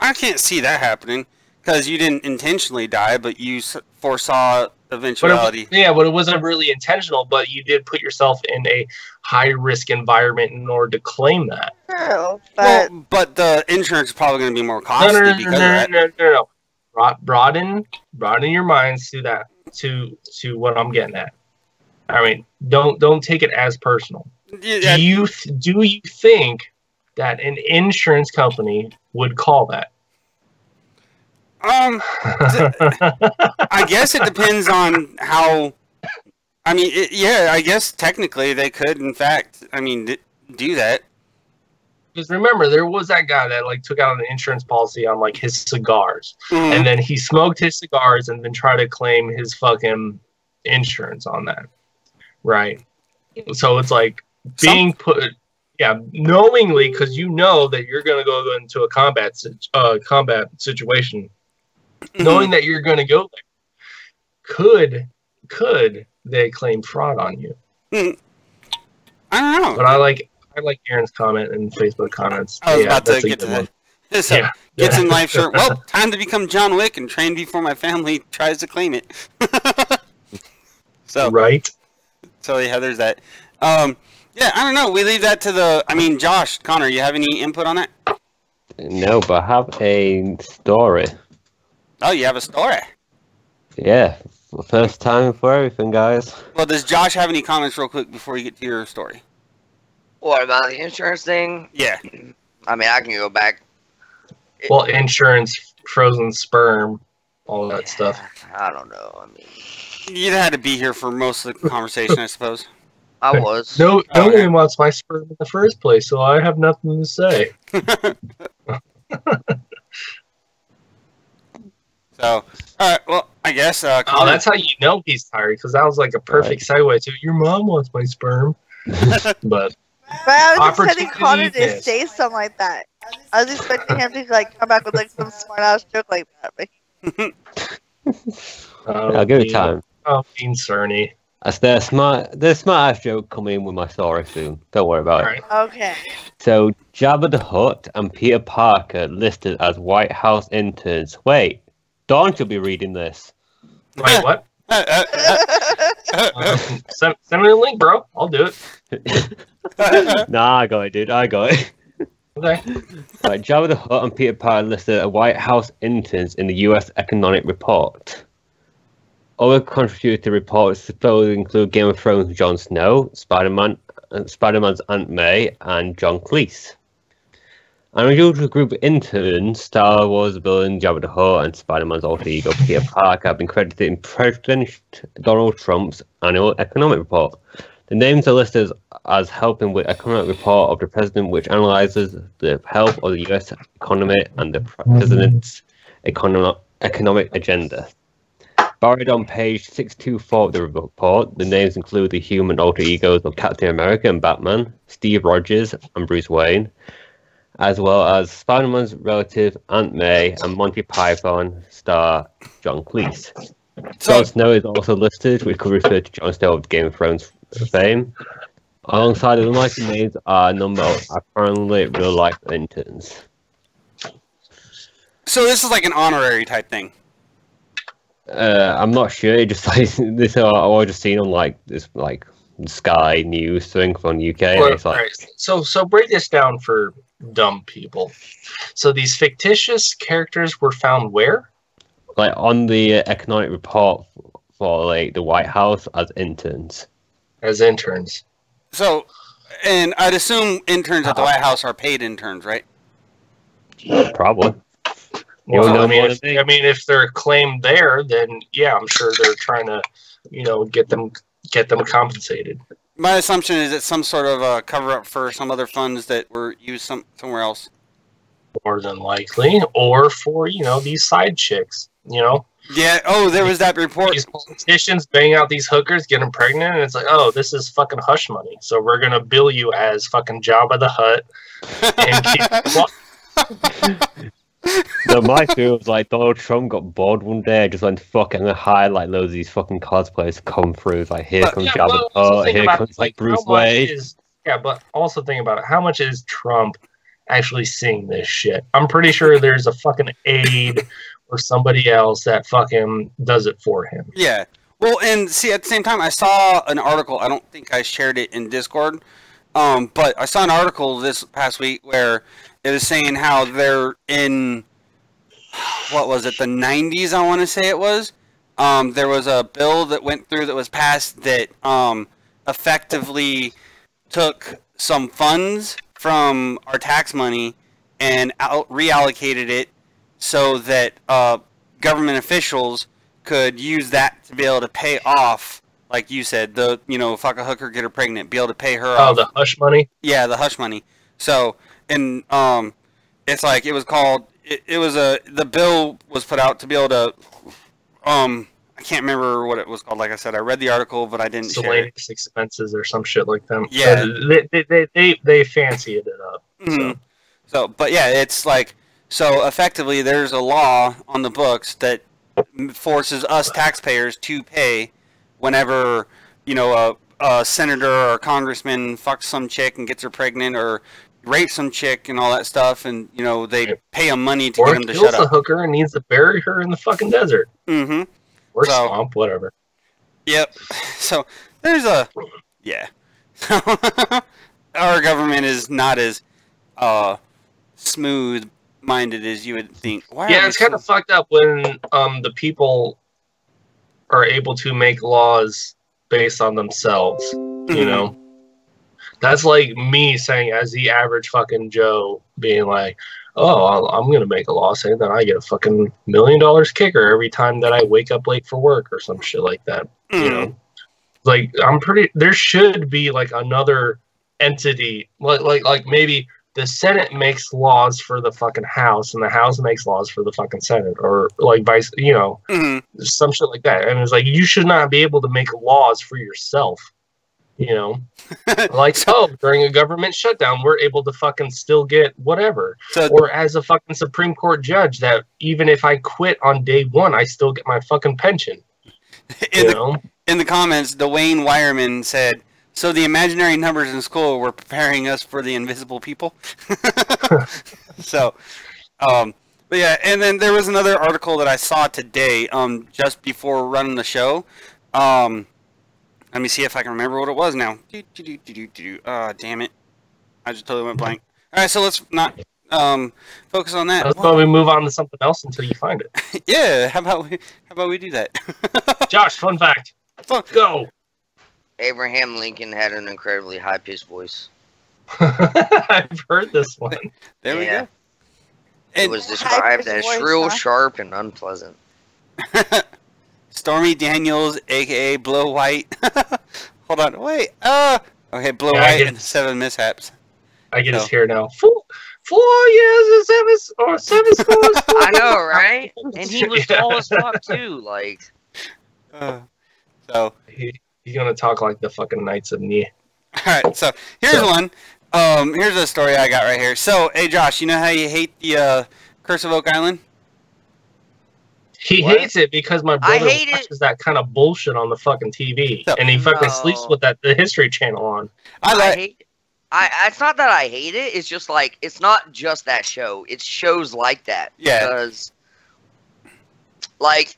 I can't see that happening because you didn't intentionally die, but you foresaw eventuality. But it wasn't really intentional, but you did put yourself in a high-risk environment in order to claim that. True, but the insurance is probably going to be more costly because of that. No. Broaden your minds to that, to what I'm getting at. I mean, don't take it as personal. Yeah. Do you think that an insurance company would call that? I guess it depends on how. I mean, I guess technically they could, in fact, do that. Because remember, there was that guy that took out an insurance policy on his cigars, and then he smoked his cigars and then tried to claim his fucking insurance on that. Right. So it's being put, knowingly, because you know that you're going to go into a combat situation, knowing that you're going to go there, could they claim fraud on you? I don't know. But I like Aaron's comment in Facebook comments. I was about to get to that. So, gets in life shirt. Well, time to become John Wick and train before my family tries to claim it. So right. So yeah, there's that. I don't know. We leave that to Josh, Connor, you have any input on that? No, but I have a story. Oh, you have a story? Yeah. First time for everything, guys. Well, does Josh have any comments real quick before you get to your story? What, about the insurance thing? Yeah. I can go back. Well, insurance, frozen sperm, all that stuff. I don't know. You had to be here for most of the conversation, I suppose. I was. No one wants my sperm in the first place, so I have nothing to say. So, alright, well, I guess... that's how you know he's tired, because that was like a perfect segue to, your mom wants my sperm. But I was expecting Connor to say something like that. I was expecting him to like come back with like some smart ass joke like that. But... I'll give it time. Oh, Bean Cerny. There's smart ass joke coming in with my story soon. Don't worry about it. Okay. So Jabba the Hutt and Peter Parker listed as White House interns. Wait, Dawn should be reading this. Wait, what? Send me the link, bro. I'll do it. Nah, I got it, dude. I got it. Okay. Right, Jabba the Hutt and Peter Parker listed as White House interns in the U.S. Economic Report. Other contributed reports supposedly include Game of Thrones' Jon Snow, Spider-Man's Aunt May, and John Cleese. An unusual group of interns, Star Wars villain Jabba the Hutt and Spider-Man's alter ego Peter Parker, have been credited in President Donald Trump's annual economic report. The names are listed as helping with economic report of the president, which analyzes the health of the U.S. economy and the president's economic agenda. Buried on page 624 of the report, the names include the human alter egos of Captain America and Batman, Steve Rogers and Bruce Wayne, as well as Spider-Man's relative Aunt May and Monty Python star John Cleese. Jon Snow is also listed, which could refer to Jon Snow of Game of Thrones fame. Alongside of the likely names are a number of apparently real-life interns. So this is like an honorary type thing. I'm not sure. It just like this. I just seen on like this like Sky News thing from UK. Well, it's like, right. So break this down for dumb people. So these fictitious characters were found where? Like on the economic report for like the White House as interns. As interns. So, and I'd assume interns at the White House are paid interns, right? Probably. Well, I mean, if they're claimed there, then yeah, I'm sure they're trying to, get them compensated. My assumption is it's some sort of a cover-up for some other funds that were used somewhere else. More than likely, or for these side chicks, Yeah. Oh, there was that report. These politicians bang out these hookers, get them pregnant, and it's like, oh, this is fucking hush money. So we're gonna bill you as fucking Jabba the Hutt. And So my theory was like Donald Trump got bored one day, just went fucking high, like loads of these fucking cosplayers come through. It's like here comes Jabba the Hutt, here comes like Bruce Wayne. But also think about it. How much is Trump actually seeing this shit? I'm pretty sure there's a fucking aide or somebody else that fucking does it for him. Yeah. Well, and see, at the same time, I saw an article. I don't think I shared it in Discord, but I saw an article this past week where it was saying how they're in, what was it, the 90s, I want to say it was. There was a bill that went through that was passed that effectively took some funds from our tax money and reallocated it so that government officials could use that to be able to pay off, like you said, the, fuck a hooker, get her pregnant, be able to pay her off. Oh, the hush money? Yeah, the hush money. So, and it's like, it was called, the bill was put out to be able to, I can't remember what it was called. Like I said, I read the article, but I didn't share it. Expenses or some shit like that. Yeah. They fancied it up. Mm-hmm. So, but yeah, it's like, so effectively there's a law on the books that forces us taxpayers to pay whenever, a senator or a congressman fucks some chick and gets her pregnant, or rapes some chick and all that stuff, and they pay them money to get them to shut up. Or kills a hooker and needs to bury her in the fucking desert. Mm-hmm. Or swamp, whatever. Yep. So there's a our government is not as smooth-minded as you would think. It's kind of fucked up when the people are able to make laws based on themselves. Mm-hmm. That's like me saying, as the average fucking Joe, being like, oh, I'm going to make a law saying that I get a fucking $1 million kicker every time that I wake up late for work or some shit like that. Like, I'm pretty. There should be like another entity, like maybe the Senate makes laws for the fucking House, and the House makes laws for the fucking Senate, or like vice, some shit like that. And it's like, you should not be able to make laws for yourself. Like, during a government shutdown, we're able to fucking still get whatever. Or as a fucking Supreme Court judge, that even if I quit on day one, I still get my fucking pension. In the comments, Dwayne Wireman said, "So the imaginary numbers in school were preparing us for the invisible people." So, but yeah, and then there was another article that I saw today, just before running the show. Let me see if I can remember what it was now. Damn it. I just totally went blank. All right, so let's not focus on that. Let's probably move on to something else until you find it. Yeah, how about we do that? Josh, fun fact. Go. Abraham Lincoln had an incredibly high-pitched voice. I've heard this one. There we go. It was described as shrill, sharp, and unpleasant. Stormy Daniels, a.k.a. Blow White. Hold on, wait. Okay, Blow White and 7 mishaps. I get his hair now. 4 years and 7 scores. I know, right? And he was tall as fuck, too. Like, so he's gonna talk like the fucking Knights of Ni. Alright, so here's one. Here's a story I got right here. So, hey Josh, you know how you hate the Curse of Oak Island? He hates it because my brother watches that kind of bullshit on the fucking TV, and he fucking sleeps with the History Channel on. It's not that I hate it. It's just like, it's not just that show. It's shows like that. Yeah. Because, like,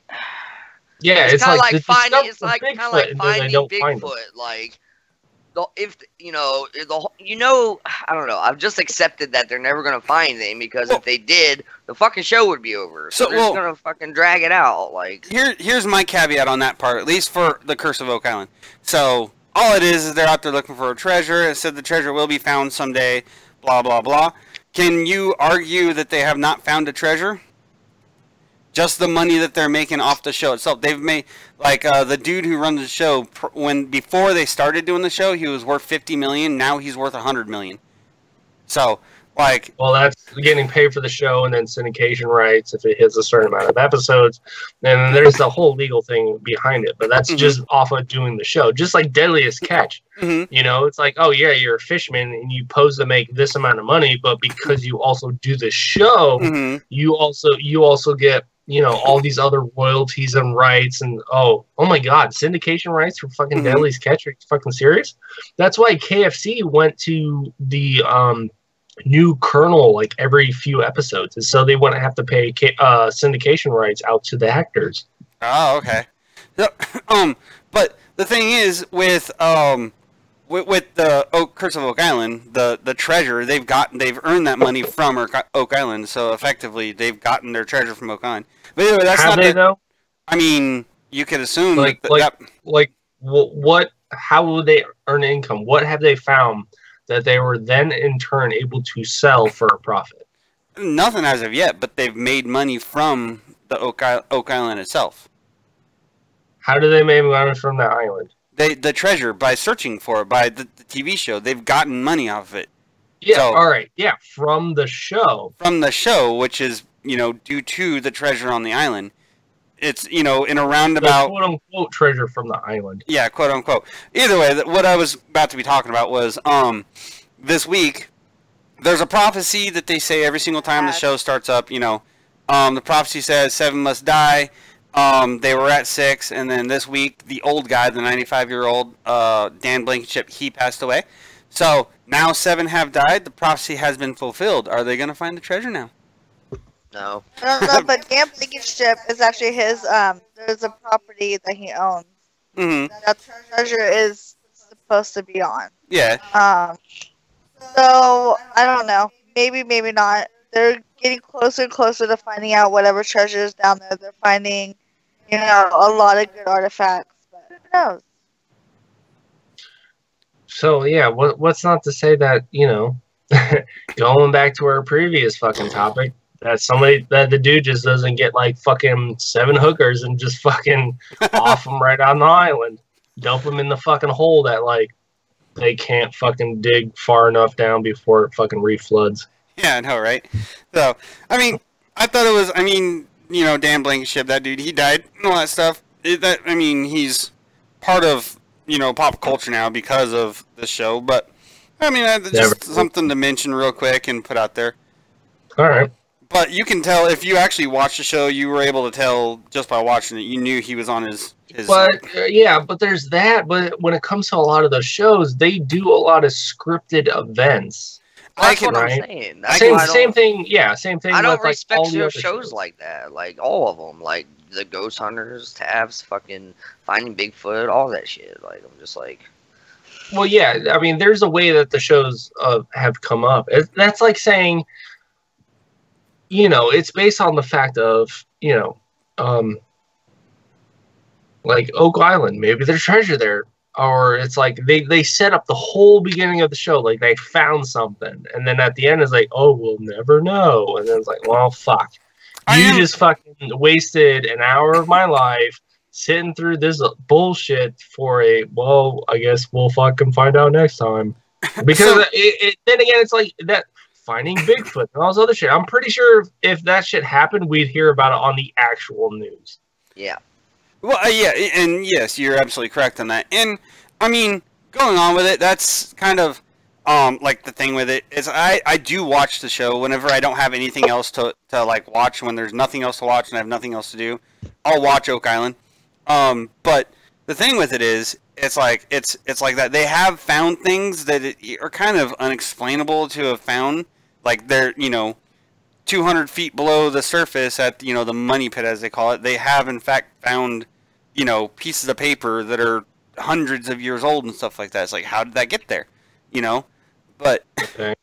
yeah, it's kind of like finding, Bigfoot. Like, I don't know. I've just accepted that they're never gonna find them, because if they did, the fucking show would be over. So they're just gonna fucking drag it out. Like, here's my caveat on that part, at least for the Curse of Oak Island. So all it is they're out there looking for a treasure. It said the treasure will be found someday. Blah blah blah. Can you argue that they have not found a treasure? Just the money that they're making off the show itself. They've made, like, the dude who runs the show, before they started doing the show, he was worth $50 million. Now he's worth $100 million. So, like, well, that's getting paid for the show and then syndication rights if it hits a certain amount of episodes. Then there's the whole legal thing behind it, but that's just off of doing the show. Just like Deadliest Catch, it's like, oh yeah, you're a fisherman and you pose to make this amount of money, but because you also do the show, you also get, all these other royalties and rights, and oh my god, syndication rights for fucking Deadliest Catch. Are you fucking serious? That's why KFC went to the new Colonel like every few episodes, and so they wouldn't have to pay syndication rights out to the actors. Oh, okay. So, but the thing is, with the Curse of Oak Island, the treasure they've earned that money from Oak Island, so effectively they've gotten their treasure from Oak Island. But anyway, that's have not they though? I mean, you could assume what? How will they earn income? What have they found that they were then in turn able to sell for a profit? Nothing as of yet, but they've made money from the Oak Island itself. How do they make money from that island? The treasure, by searching for it, by the TV show, they've gotten money off of it. Yeah, all right. Yeah, from the show. From the show, which is, due to the treasure on the island. It's, in a roundabout... The quote-unquote treasure from the island. Yeah, quote-unquote. Either way, what I was about to be talking about was, this week, there's a prophecy that they say every single time the show starts up, the prophecy says 7 must die. They were at 6, and then this week, the old guy, the 95-year-old Dan Blankenship, he passed away. So, now 7 have died. The prophecy has been fulfilled. Are they going to find the treasure now? No. I don't know, but Dan Blankenship is actually his, there's a property that he owns. That treasure is supposed to be on. Yeah. So, I don't know. Maybe, maybe not. They're getting closer and closer to finding out whatever treasure is down there. They're finding, a lot of good artifacts, but who knows? So, yeah, what's not to say that, going back to our previous fucking topic, that the dude just doesn't get like fucking 7 hookers and just fucking off them right on the island. dump them in the fucking hole that like they can't fucking dig far enough down before it fucking refloods. Yeah, I know, right? So, I mean, I thought it was, I mean, you know, Dan Blankenship, that dude, he died and all that stuff. I mean, he's part of, you know, pop culture now because of the show, but, I mean, just something to mention real quick and put out there. All right. But you can tell, if you actually watched the show, you were able to tell just by watching it, you knew he was on his... But, yeah, but there's that, but when it comes to a lot of those shows, they do a lot of scripted events. That's what I'm saying. Same thing. Yeah, same thing. I don't respect shows like that. Like all of them, like the Ghost Hunters, Tabs, fucking Finding Bigfoot, all that shit. Like I'm just like. Well, yeah. I mean, there's a way that the shows have come up. That's like saying, you know, it's based on the fact of, you know, like Oak Island. Maybe there's treasure there. Or it's like they set up the whole beginning of the show like they found something, and then at the end it's like, oh, we'll never know, and then it's like, well, fuck, you just fucking wasted an hour of my life sitting through this bullshit for well, I guess we'll fucking find out next time. Because then again, it's like that Finding Bigfoot and all this other shit. I'm pretty sure if that shit happened, we'd hear about it on the actual news. Yeah. Well, yeah, and yes, you're absolutely correct on that. And, I mean, going on with it, that's kind of, like, the thing with it, is I do watch the show whenever I don't have anything else to like, watch. When there's nothing else to watch and I have nothing else to do, I'll watch Oak Island. But the thing with it is, it's like that. They have found things that are kind of unexplainable to have found. Like, they're, you know, 200 feet below the surface at, you know, the money pit, as they call it, they have, in fact, found, you know, pieces of paper that are hundreds of years old and stuff like that. It's like, how did that get there? You know? But, okay.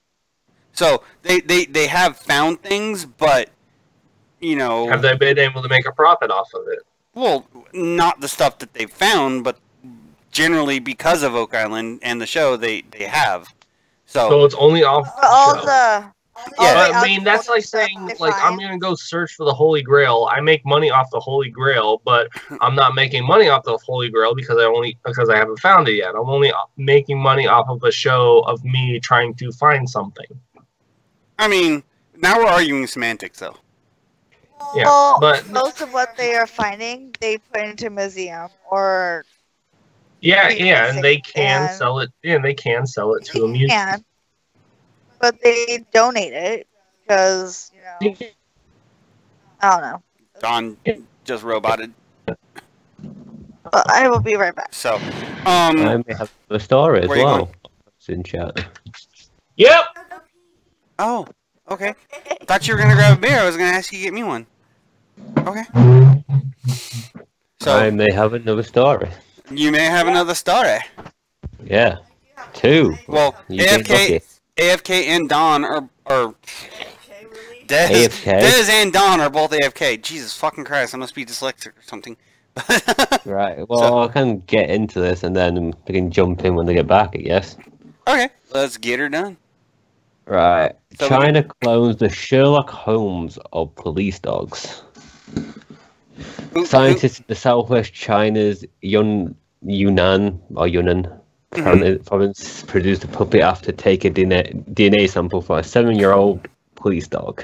So, they have found things, but, you know... Have they been able to make a profit off of it? Well, not the stuff that they found, but generally because of Oak Island and the show, they have. So it's only off the show. Yeah, I mean, that's like saying, like, I'm going to go search for the Holy Grail. I make money off the Holy Grail, but I'm not making money off the Holy Grail because I haven't found it yet. I'm only making money off of a show of me trying to find something. I mean, now we're arguing semantics, though. Yeah, well, but most of what they are finding, they put into a museum or... Yeah, and they can sell it. Yeah, they can sell it to a museum. But they donate it because, you know, I don't know. Don just roboted. But I will be right back. So, I may have a story as well. It's in chat. Yep. Oh, okay. I thought you were gonna grab a beer. I was gonna ask you to get me one. Okay. So I may have another story. You may have another story. Yeah, 2. Well, AFK and Don are Dez and Don are both AFK. Jesus fucking Christ, I must be dyslexic or something. Right, well, I can get into this and then we can jump in when they get back, I guess. Okay, let's get her done. Right, so China clones the Sherlock Holmes of police dogs. Scientists in the southwest China's Yunnan province produced a puppy after taking a DNA sample from a 7-year-old police dog.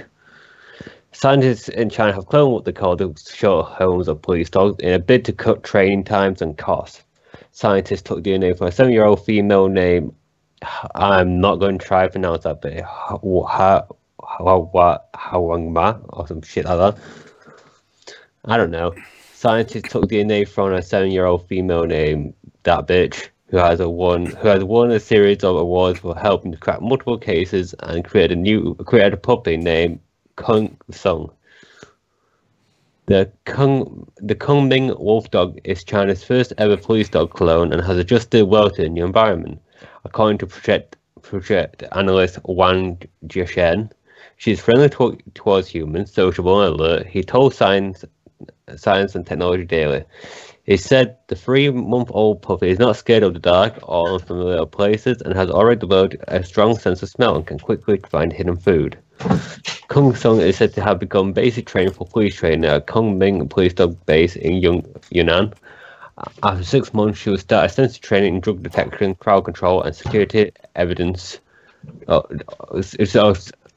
Scientists in China have cloned what they call the Sherlock Holmes of police dogs in a bid to cut training times and costs. Scientists took DNA from a 7-year-old female named, I'm not going to try to pronounce that, but Hawangma or some shit like that. I don't know. Scientists took DNA from a 7-year-old female named that bitch, who has won a series of awards for helping to crack multiple cases and created a puppy named Kung Sung. The Kunming wolf dog is China's first ever police dog clone and has adjusted well to the new environment, according to project analyst Wang Jiashen. She is friendly towards humans, sociable and alert. He told Science and Technology Daily. He said the 3-month-old puppy is not scared of the dark or unfamiliar places and has already developed a strong sense of smell and can quickly find hidden food. Kung Sung is said to have begun basic training for police training at Kunming police dog base in Yunnan. After 6 months, she would start extensive training in drug detection, crowd control, and security evidence.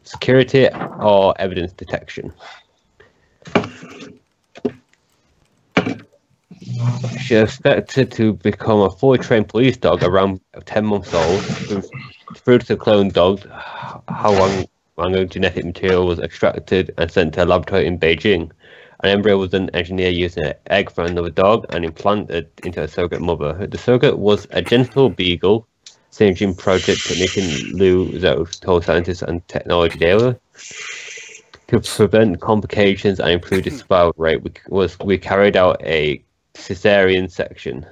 Security or evidence detection. She expected to become a fully trained police dog around 10 months old. Through to clone dog, how long genetic material was extracted and sent to a laboratory in Beijing. An embryo was then engineered using an egg from another dog and implanted into a surrogate mother. The surrogate was a gentle beagle, Syngene project technician Liu Zhou told scientists and technology daily. To prevent complications and improve the survival rate, we carried out a cesarean section.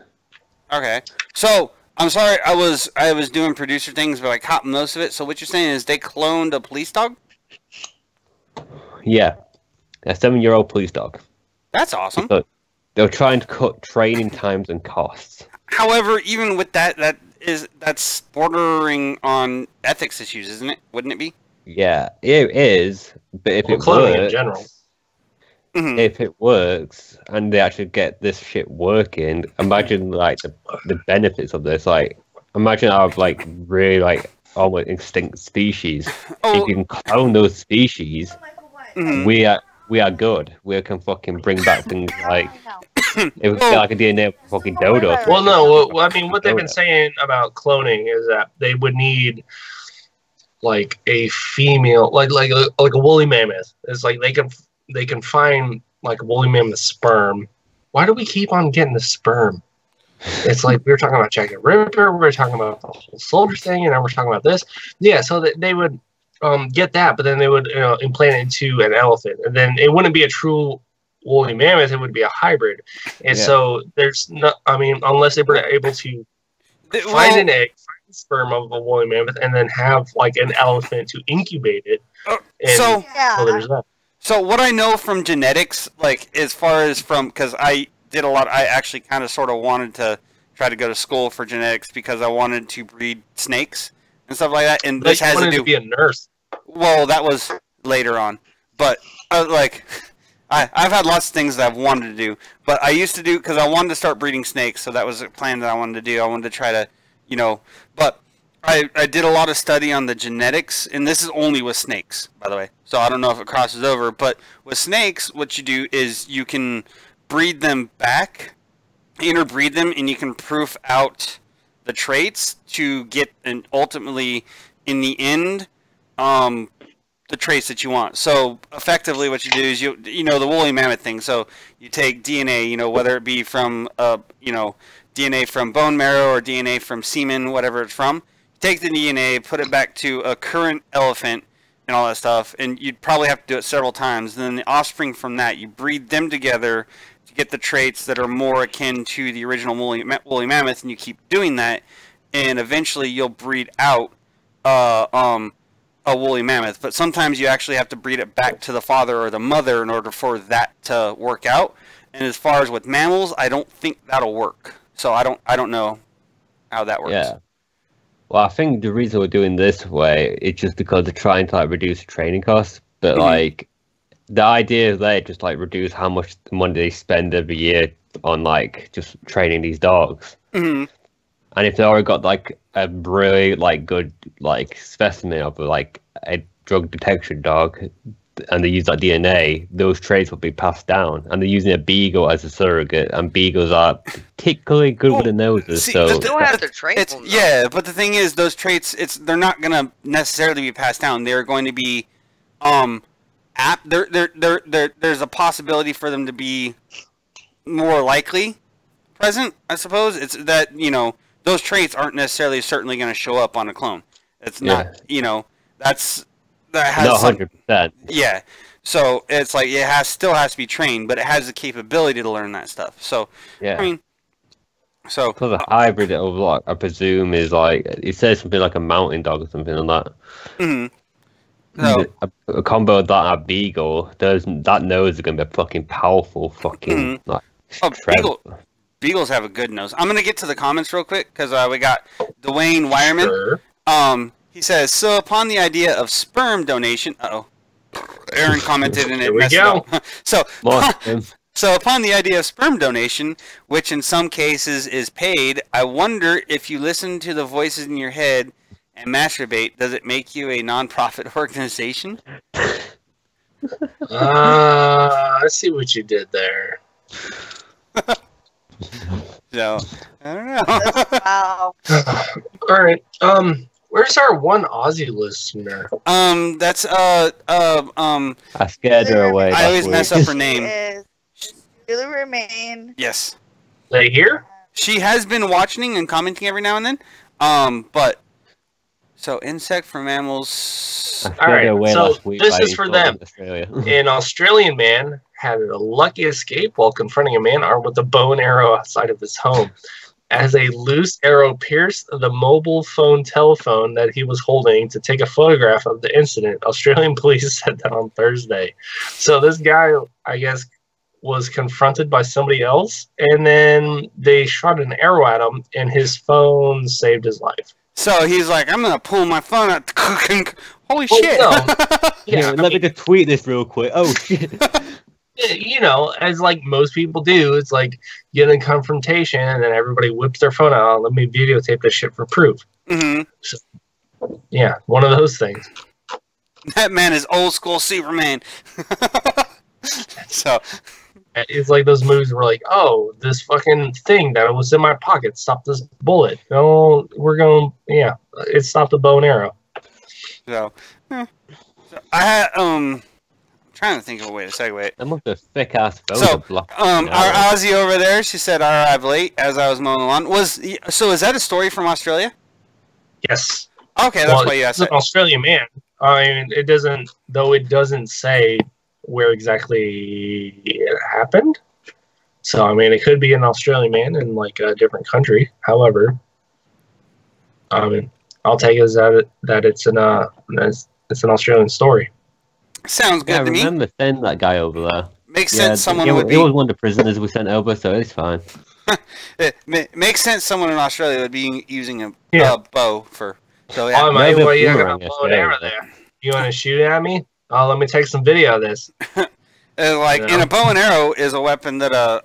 Okay, so I'm sorry, I was doing producer things, but I caught most of it. So what you're saying is they cloned a police dog? Yeah, a 7-year-old police dog. That's awesome. So they're trying to cut training times and costs. However, even with that's bordering on ethics issues, isn't it? Wouldn't it be? Yeah, it is. But if it cloning works, in general. If it works and they actually get this shit working, imagine like the benefits of this. Like, imagine our like really like almost extinct species. If you can clone those species, we are good. We can fucking bring back things like it would be like a DNA of fucking dodo. Well, no. I mean, what they've been saying about cloning is that they would need like a female, like a woolly mammoth. It's like they can find like a woolly mammoth sperm. Why do we keep on getting the sperm? It's like we were talking about Jack the Ripper, we were talking about the whole soldier thing, and now we're talking about this. Yeah, so that they would get that, but then they would implant it into an elephant, and then it wouldn't be a true woolly mammoth; it would be a hybrid. And so there's no, I mean, unless they were able to find an egg, find the sperm of a woolly mammoth, and then have like an elephant to incubate it. So there's that. So what I know from genetics, like as far as because I did a lot, I actually kind of sort of wanted to try to go to school for genetics because I wanted to breed snakes and stuff like that. And this has to do to be a nurse. Well, that was later on, but like I've had lots of things that I've wanted to do, but I used to do because I wanted to start breeding snakes, so that was a plan that I wanted to do. I wanted to try to, but I did a lot of study on the genetics, and this is only with snakes, by the way. So I don't know if it crosses over, but with snakes, what you do is you can breed them back, interbreed them, and you can proof out the traits to get, and ultimately, in the end, the traits that you want. So effectively, what you do is the woolly mammoth thing. So you take DNA, whether it be from DNA from bone marrow or DNA from semen, whatever it's from. Take the DNA, put it back to a current elephant and all that stuff, and you'd probably have to do it several times. And then the offspring from that, you breed them together to get the traits that are more akin to the original woolly mammoth, and you keep doing that, and eventually you'll breed out a woolly mammoth. But sometimes you actually have to breed it back to the father or the mother in order for that to work out. And as far as with mammals, I don't think that'll work. So I don't know how that works. Yeah. Well, I think the reason we're doing this way is just because they're trying to reduce training costs. But like, the idea is they just reduce how much money they spend every year on just training these dogs. And if they already got a really good specimen of a drug detection dog, and they use that DNA, those traits will be passed down. And they're using a beagle as a surrogate, and beagles are particularly good with the noses. So you don't have to train them. Yeah, but the thing is, those traits, they're not gonna necessarily be passed down. They're going to be, there's a possibility for them to be more likely present. I suppose it's that those traits aren't necessarily certainly going to show up on a clone. It's not, that has 100%. Yeah, so it's it still has to be trained, but it has the capability to learn that stuff. So yeah, I mean, so because a hybrid of I presume is it says something like a mountain dog or something like that. So, a combo of that and a beagle, that nose is gonna be a fucking powerful fucking Beagles have a good nose. I'm gonna get to the comments real quick because we got Dwayne Wireman. Sure. He says, so upon the idea of sperm donation, Aaron commented and it Here we messed go. up. So So upon the idea of sperm donation, which in some cases is paid, I wonder if you listen to the voices in your head and masturbate, does it make you a non-profit organization? I see what you did there. So, I don't know. Wow. All right. Where's our one Aussie listener? That's I scared her away. I always mess up her name. Julie Remain. Yes. They here? She has been watching and commenting every now and then. But so insect for mammals. All right. So this is for them. An Australian man had a lucky escape while confronting a man armed with a bow and arrow outside of his home. As a loose arrow pierced the mobile phone telephone that he was holding to take a photograph of the incident, Australian police said that on Thursday. So this guy, I guess, was confronted by somebody else, and then they shot an arrow at him, and his phone saved his life. So he's like, I'm going to pull my phone out. Holy shit. No. Yeah, let me just tweet this real quick. Oh, shit. You know, as like most people do, it's like get in confrontation and then everybody whips their phone out. Let me videotape this shit for proof. Mm-hmm. So, yeah, one of those things. That man is old school Superman. So it's like those movies where like, oh, this fucking thing that was in my pocket stopped this bullet. No, we're going, yeah, it stopped the bow and arrow. So I had trying to think of a way to segue it. That must be a thick ass phone. So, our Aussie over there, she said I arrived late as I was mowing the lawn. So is that a story from Australia? Yes. Okay, that's why you asked. It's an Australian man. I mean, it doesn't say where exactly it happened. So I mean, it could be an Australian man in like a different country. However, I mean, I'll take it as that it's an Australian story. Sounds good to me. I remember sending that guy over there. Makes sense. He was one of the prisoners we sent over, so it's fine. It makes sense. Someone in Australia would be using a bow for. So yeah. Oh, mate, well, you got a bow and arrow there. You want to shoot at me? Oh, let me take some video of this. And a bow and arrow is a weapon that a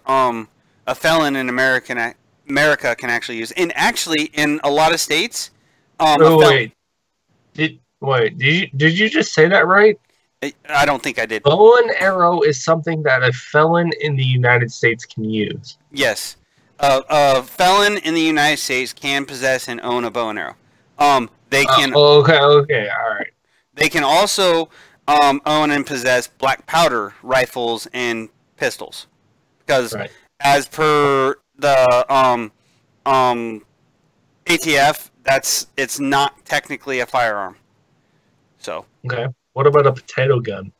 felon in America can actually use. And actually, in a lot of states, did you just say that right? I don't think I did. Bow and arrow is something that a felon in the United States can use. Yes. A felon in the United States can possess and own a bow and arrow. They can. Okay, all right. They can also own and possess black powder rifles and pistols, because as per the ATF, it's not technically a firearm. So. Okay. What about a potato gun?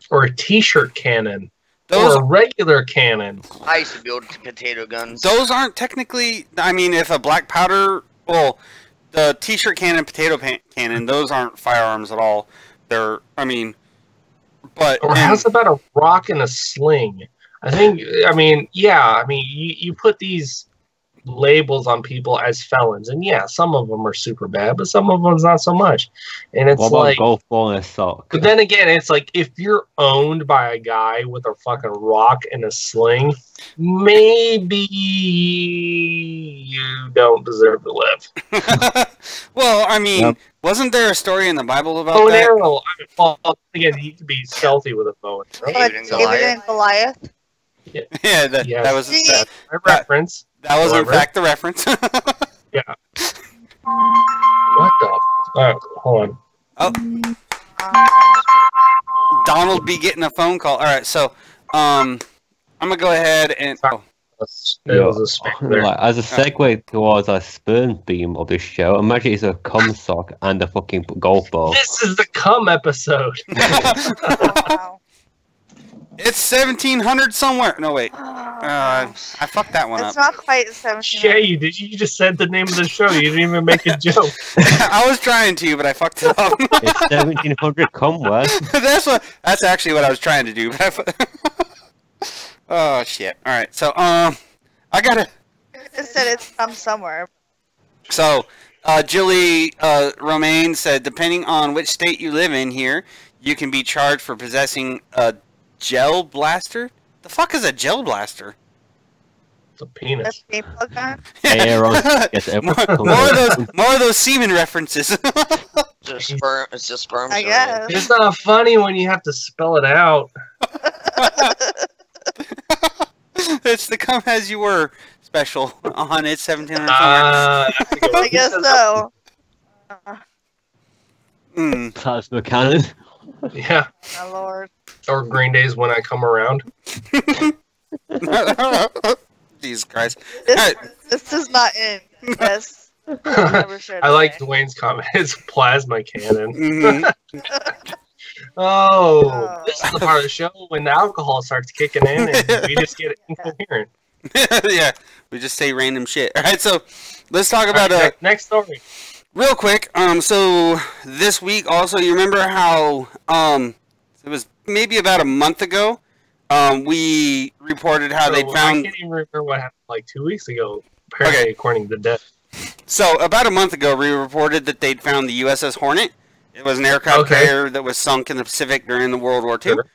Or a t-shirt cannon? Or a regular cannon? I used to build potato guns. Those aren't technically... I mean, if a black powder... Well, the t-shirt cannon, potato cannon, those aren't firearms at all. They're... I mean... But... Or how's about a rock and a sling? I think... I mean, yeah. I mean, you put these labels on people as felons, and yeah, some of them are super bad, but some of them's not so much. And it's like golf ball and a sock. But then again, it's like if you're owned by a guy with a fucking rock and a sling, maybe you don't deserve to live. Well, I mean, wasn't there a story in the Bible about that? Arrow. Well, again, you can be stealthy with a bow and arrow. David and Goliath. Yeah, that was a reference. That was, in fact, the reference. Yeah. What the? Alright, hold on. Oh. Donald be getting a phone call. Alright, so, I'm going to go ahead and... Oh. As a segue towards a sperm theme of this show, imagine it's a cum sock and a fucking golf ball. This is the cum episode. Wow. It's 1700 somewhere. No, wait. I fucked that one up. It's not quite 1700. Shay, you just said the name of the show. You didn't even make a joke. I was trying to, but I fucked it up. It's 1700 cum what? That's actually what I was trying to do. But oh, shit. All right. So, I got to... It said it's from somewhere. So, Julie Romaine said, depending on which state you live in here, you can be charged for possessing a gel blaster. The fuck is a gel blaster? It's a penis. More of those semen references. It's just sperm. I guess. It's not funny when you have to spell it out. It's the Come As You Were special on It's 1700. I guess so. Plasma cannon. Yeah. My lord. Or Green Day's When I Come Around. Jesus Christ. This is not in. Yes. I like Dwayne's comment. It's plasma cannon. Oh, this is the part of the show when the alcohol starts kicking in and we just get incoherent. Yeah, we just say random shit. All right, so let's talk about next story. Real quick. So this week also, you remember how it was maybe about a month ago. We reported how they found. I can't even remember what happened like 2 weeks ago. Apparently, according to Death. So about a month ago, we reported that they'd found the USS Hornet. It was an aircraft carrier that was sunk in the Pacific during the World War II. Sure.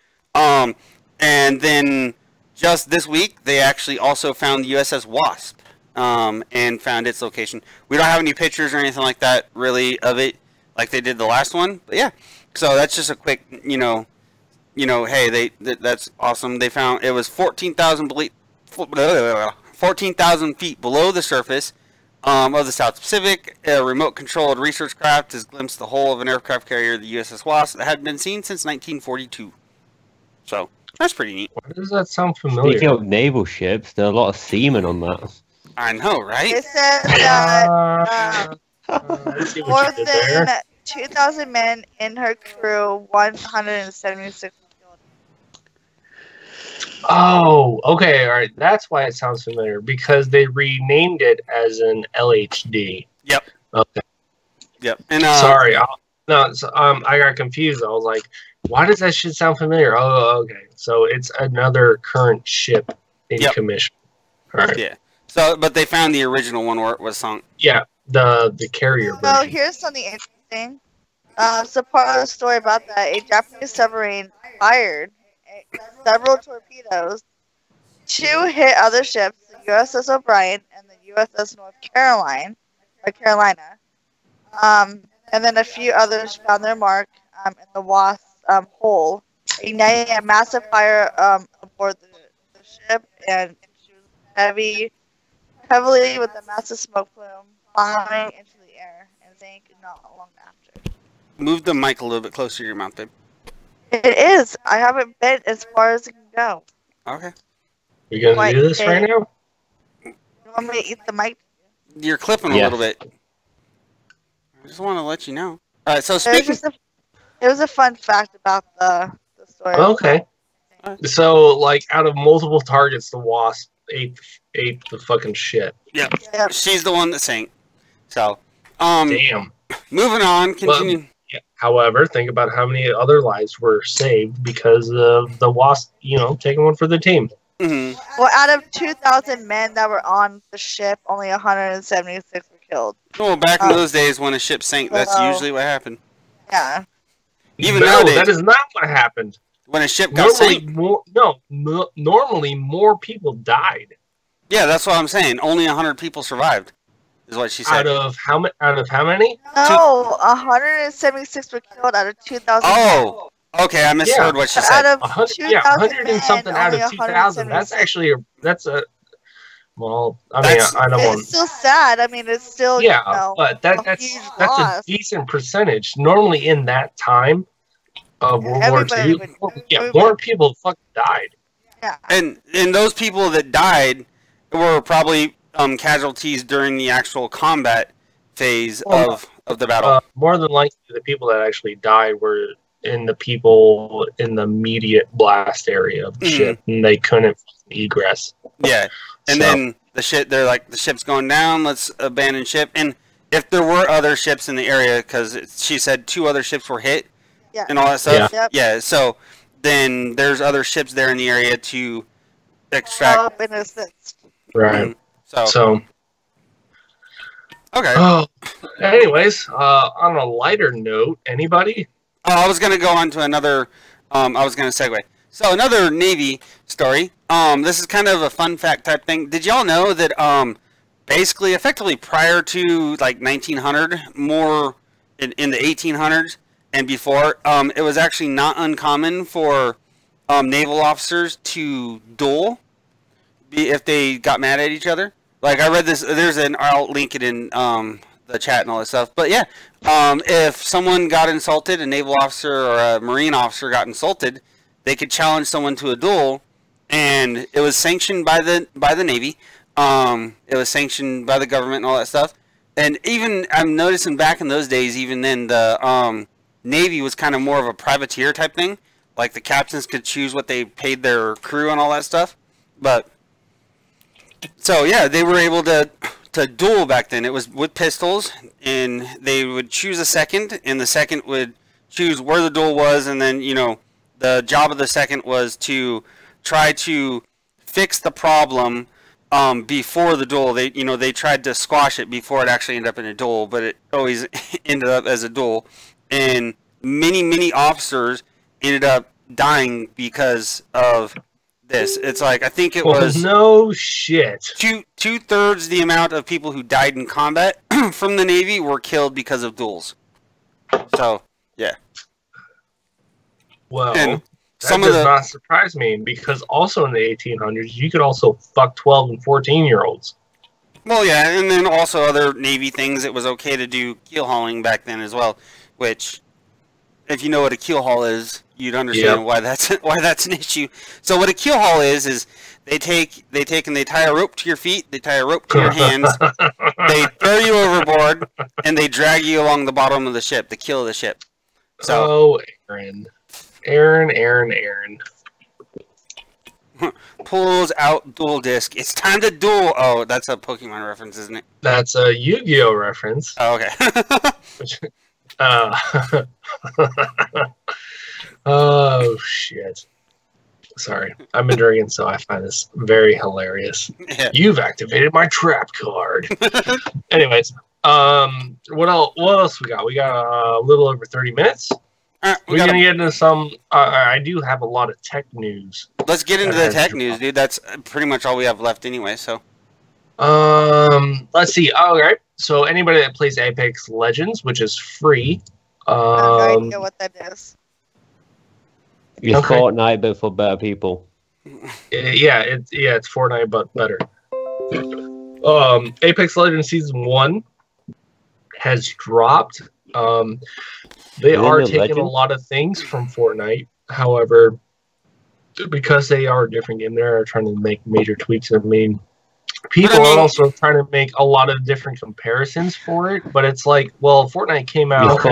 And then just this week, they actually also found the USS Wasp and found its location. We don't have any pictures or anything like that, really, of it, like they did the last one. But yeah, so that's just a quick, hey, that's awesome. They found it was 14,000 feet below the surface of the South Pacific. A remote-controlled research craft has glimpsed the hull of an aircraft carrier, the USS Wasp, that hadn't been seen since 1942. So that's pretty neat. Why does that sound familiar? Speaking of naval ships, there are a lot of seamen on that. I know, right? It says that more than 2,000 men in her crew, 176. Oh, okay, all right. That's why it sounds familiar, because they renamed it as an LHD. Yep. Okay. Yep. And sorry, I got confused. I was like, why does that shit sound familiar? Oh, okay. So it's another current ship in commission. All right. Yeah. So, but they found the original one where it was sunk. Yeah, the carrier version. Oh, here's something interesting. So part of the story about that, a Japanese submarine fired several torpedoes. 2 hit other ships, the USS O'Brien and the USS North Carolina. And then a few others found their mark in the Wasp hull, igniting a massive fire aboard the ship and heavily with a massive smoke plume flying into the air and sank not long after. Move the mic a little bit closer to your mouth, babe. It is. I haven't been as far as it can go. Okay. You gonna do this right now? You want me to eat the mic? You're clipping a little bit. I just want to let you know. All right. So speaking. It was a fun fact about the story. Okay. So, like, out of multiple targets, the Wasp ate the fucking shit. Yep. She's the one that sank. So, damn. Moving on. Continue. Well, yeah. However, think about how many other lives were saved because of the Wasp, taking one for the team. Mm-hmm. Well, out of 2,000 men that were on the ship, only 176 were killed. Well, back in those days when a ship sank, that's usually what happened. Yeah. Even nowadays, that is not what happened. When a ship got sank. Normally more people died. Yeah, that's what I'm saying. Only 100 people survived, is what she said. Out of how many? No, 176 were killed out of 2,000. Oh, okay, I misheard what she said. Out of 100 and something out of 2,000. That's actually well, I mean, I don't want. It's still sad. I mean, it's still but that's a decent percentage. Normally, in that time of World War II, more people fucking died. Yeah, and those people that died were probably casualties during the actual combat phase of the battle. More than likely, the people that actually died were in the people in the immediate blast area of the ship, and they couldn't egress. Yeah. And then the ship's going down, let's abandon ship. And if there were other ships in the area, because she said 2 other ships were hit and all that stuff. Yeah, so then there's other ships there in the area to extract. And assist. Right. So. Okay. Anyways, on a lighter note, anybody? I was going to go on to another, I was going to segue. So another Navy story. This is kind of a fun fact type thing. Did y'all know that basically, effectively, prior to like 1900, more in the 1800s and before, it was actually not uncommon for naval officers to duel if they got mad at each other. Like I read this. I'll link it in the chat and all that stuff. But yeah, if someone got insulted, a naval officer or a marine officer got insulted, they could challenge someone to a duel, and it was sanctioned by the Navy. It was sanctioned by the government and all that stuff. And even I'm noticing back in those days, even then the Navy was kind of more of a privateer type thing. Like the captains could choose what they paid their crew and all that stuff. But so yeah, they were able to duel back then. It was with pistols, and they would choose a second, and the second would choose where the duel was, and then the job of the second was to try to fix the problem before the duel. They tried to squash it before it actually ended up in a duel, but it always ended up as a duel. And many officers ended up dying because of this. It's like I think it was no shit. Two-thirds the amount of people who died in combat from the Navy were killed because of duels. So yeah. Well, that does not surprise me, because also in the 1800s, you could also fuck 12 and 14-year-olds. Well, yeah, and then also other Navy things, it was okay to do keel hauling back then as well, which, if you know what a keel haul is, you'd understand why that's an issue. So what a keel haul is they take and they tie a rope to your feet, they tie a rope to your hands, they throw you overboard, and they drag you along the bottom of the ship, the keel of the ship. So, Aaron. Pulls out dual disc. It's time to duel. Oh, that's a Pokemon reference, isn't it? That's a Yu-Gi-Oh reference. Oh, okay. Oh, shit. Sorry. I've been drinking, so I find this very hilarious. Yeah. You've activated my trap card. Anyways, what else we got? We got a little over 30 minutes. We're going to get into some... I do have a lot of tech news. Let's get into the tech news, dude. That's pretty much all we have left anyway, so... Let's see. All right. So anybody that plays Apex Legends, which is free... I have no idea what that is. It's Fortnite, but for better people. It's Fortnite, but better. Apex Legends Season 1 has dropped. They are taking a lot of things from Fortnite. However, because they are a different game, they're trying to make major tweaks. I mean, people are also trying to make a lot of different comparisons for it. But it's like, well, Fortnite came out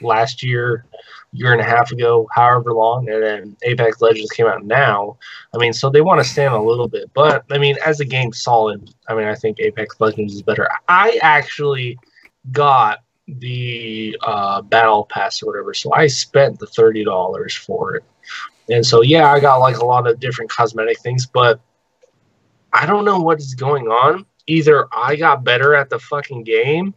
last year and a half ago, however long, and then Apex Legends came out now. I mean, so they want to stand a little bit. But, I mean, as a game solid, I mean, I think Apex Legends is better. I actually got the battle pass or whatever, so I spent the $30 for it. And so, yeah, I got like a lot of different cosmetic things, but I don't know what is going on. Either I got better at the fucking game,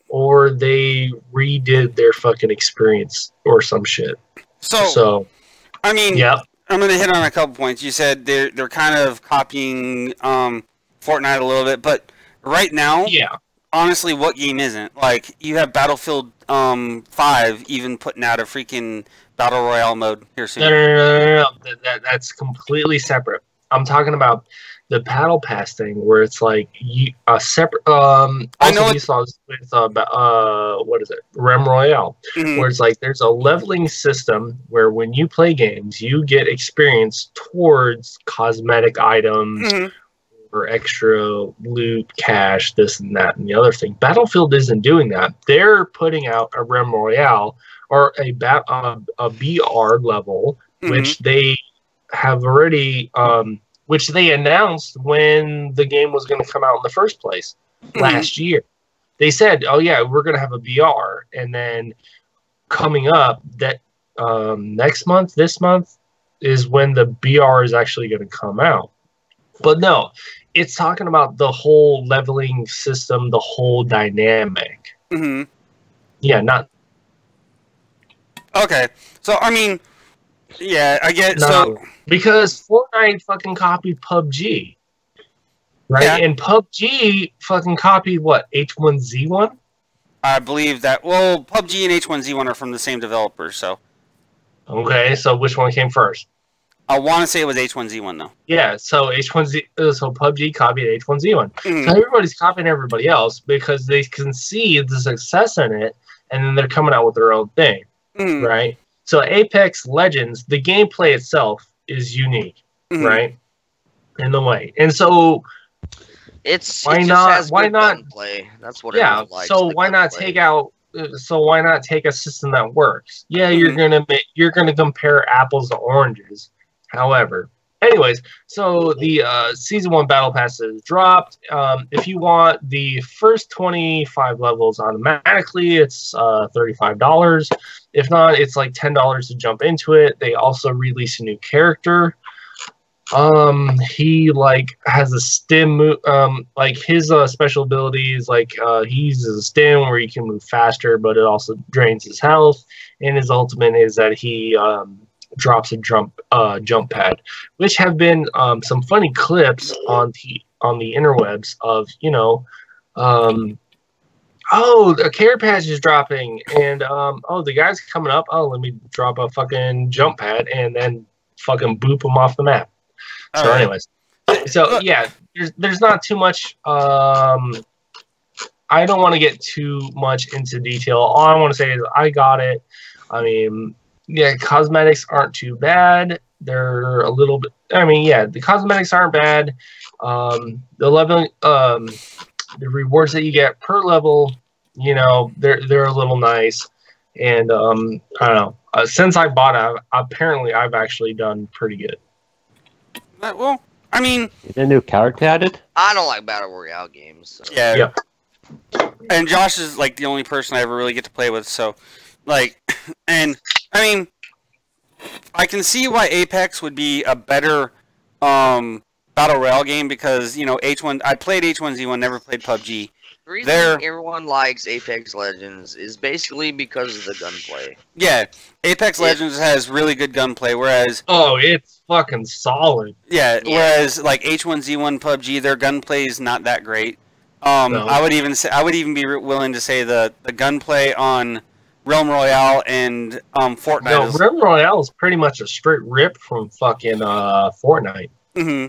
or they redid their fucking experience or some shit. So I mean, I'm going to hit on a couple points. You said they're kind of copying Fortnite a little bit, but right now, honestly, what game isn't? Like, you have Battlefield 5 even putting out a freaking Battle Royale mode here soon. No. That's completely separate. I'm talking about the Battle Pass thing, where it's like a separate. I know you saw this with what is it, Rem Royale, where it's like there's a leveling system where when you play games, you get experience towards cosmetic items or extra loot, cash, this and that and the other thing. Battlefield isn't doing that. They're putting out a Rem Royale or a BR level, which they have already. Which they announced when the game was going to come out in the first place last year. They said, oh, yeah, we're going to have a VR. And then coming up that this month, is when the BR is actually going to come out. But no, it's talking about the whole leveling system, the whole dynamic. Yeah, not... Okay. So, I mean... Yeah, I get so because Fortnite fucking copied PUBG, right? Yeah. And PUBG fucking copied what, H1Z1? I believe that. Well, PUBG and H1Z1 are from the same developer, so. Okay, so which one came first? I want to say it was H1Z1 though. Yeah, so so PUBG copied H1Z1. So everybody's copying everybody else because they can see the success in it, and then they're coming out with their own thing, right? So Apex Legends, the gameplay itself is unique, right? In the way, and so why not gunplay? That's what everyone likes. So why not take out? So why not take a system that works? Yeah, you're gonna compare apples to oranges. However, anyways, so the Season 1 Battle Pass is dropped. If you want the first 25 levels automatically, it's $35. If not, it's like $10 to jump into it. They also released a new character. He like has a stim move. Like his special ability is like he uses a stim where he can move faster, but it also drains his health. And his ultimate is that he drops a jump pad, which have been some funny clips on the interwebs of, you know, oh, a care patch is dropping, and oh, the guy's coming up, oh, let me drop a fucking jump pad and then fucking boop him off the map. So anyways, so yeah, there's not too much. I don't want to get too much into detail. All I want to say is I got it. I mean, yeah, cosmetics aren't too bad. They're a little bit. I mean, yeah, the cosmetics aren't bad. The leveling, the rewards that you get per level, you know, they're a little nice. And I don't know. Since I bought it, apparently I've actually done pretty good. Well, I mean, is there a new character added? I don't like battle royale games. So. Yeah. And Josh is like the only person I ever really get to play with. So, like, and I mean, I can see why Apex would be a better battle royale game because, you know, I played H1Z1, never played PUBG. The reason everyone likes Apex Legends is basically because of the gunplay. Yeah, Apex Legends has really good gunplay, whereas... Oh, it's fucking solid. Yeah, whereas, like, H1Z1 PUBG, their gunplay is not that great. No. I would even be willing to say the gunplay on Realm Royale and Fortnite. No, Realm Royale is pretty much a straight rip from fucking Fortnite. Mm-hmm.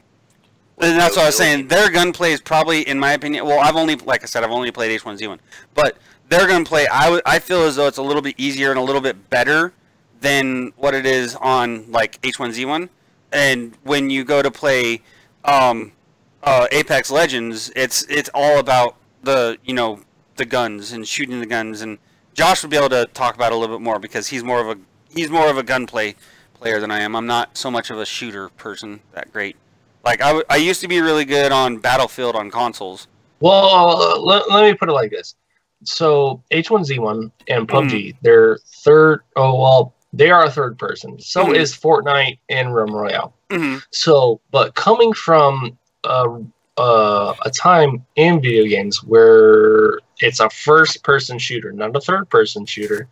And that's what I was saying. Their gunplay is probably, in my opinion, well, like I said, I've only played H1Z1, but their gunplay, I feel as though it's a little bit easier and a little bit better than what it is on like H1Z1. And when you go to play Apex Legends, it's all about the guns and shooting the guns. And Josh would be able to talk about it a little bit more because he's more of a gunplay player than I am. I'm not so much of a shooter person that great. Like, I used to be really good on Battlefield on consoles. Well, let me put it like this. So, H1Z1 and PUBG, they're they are a third person. So is Fortnite and Realm Royale. So, but coming from a time in video games where it's a first-person shooter, not a third-person shooter,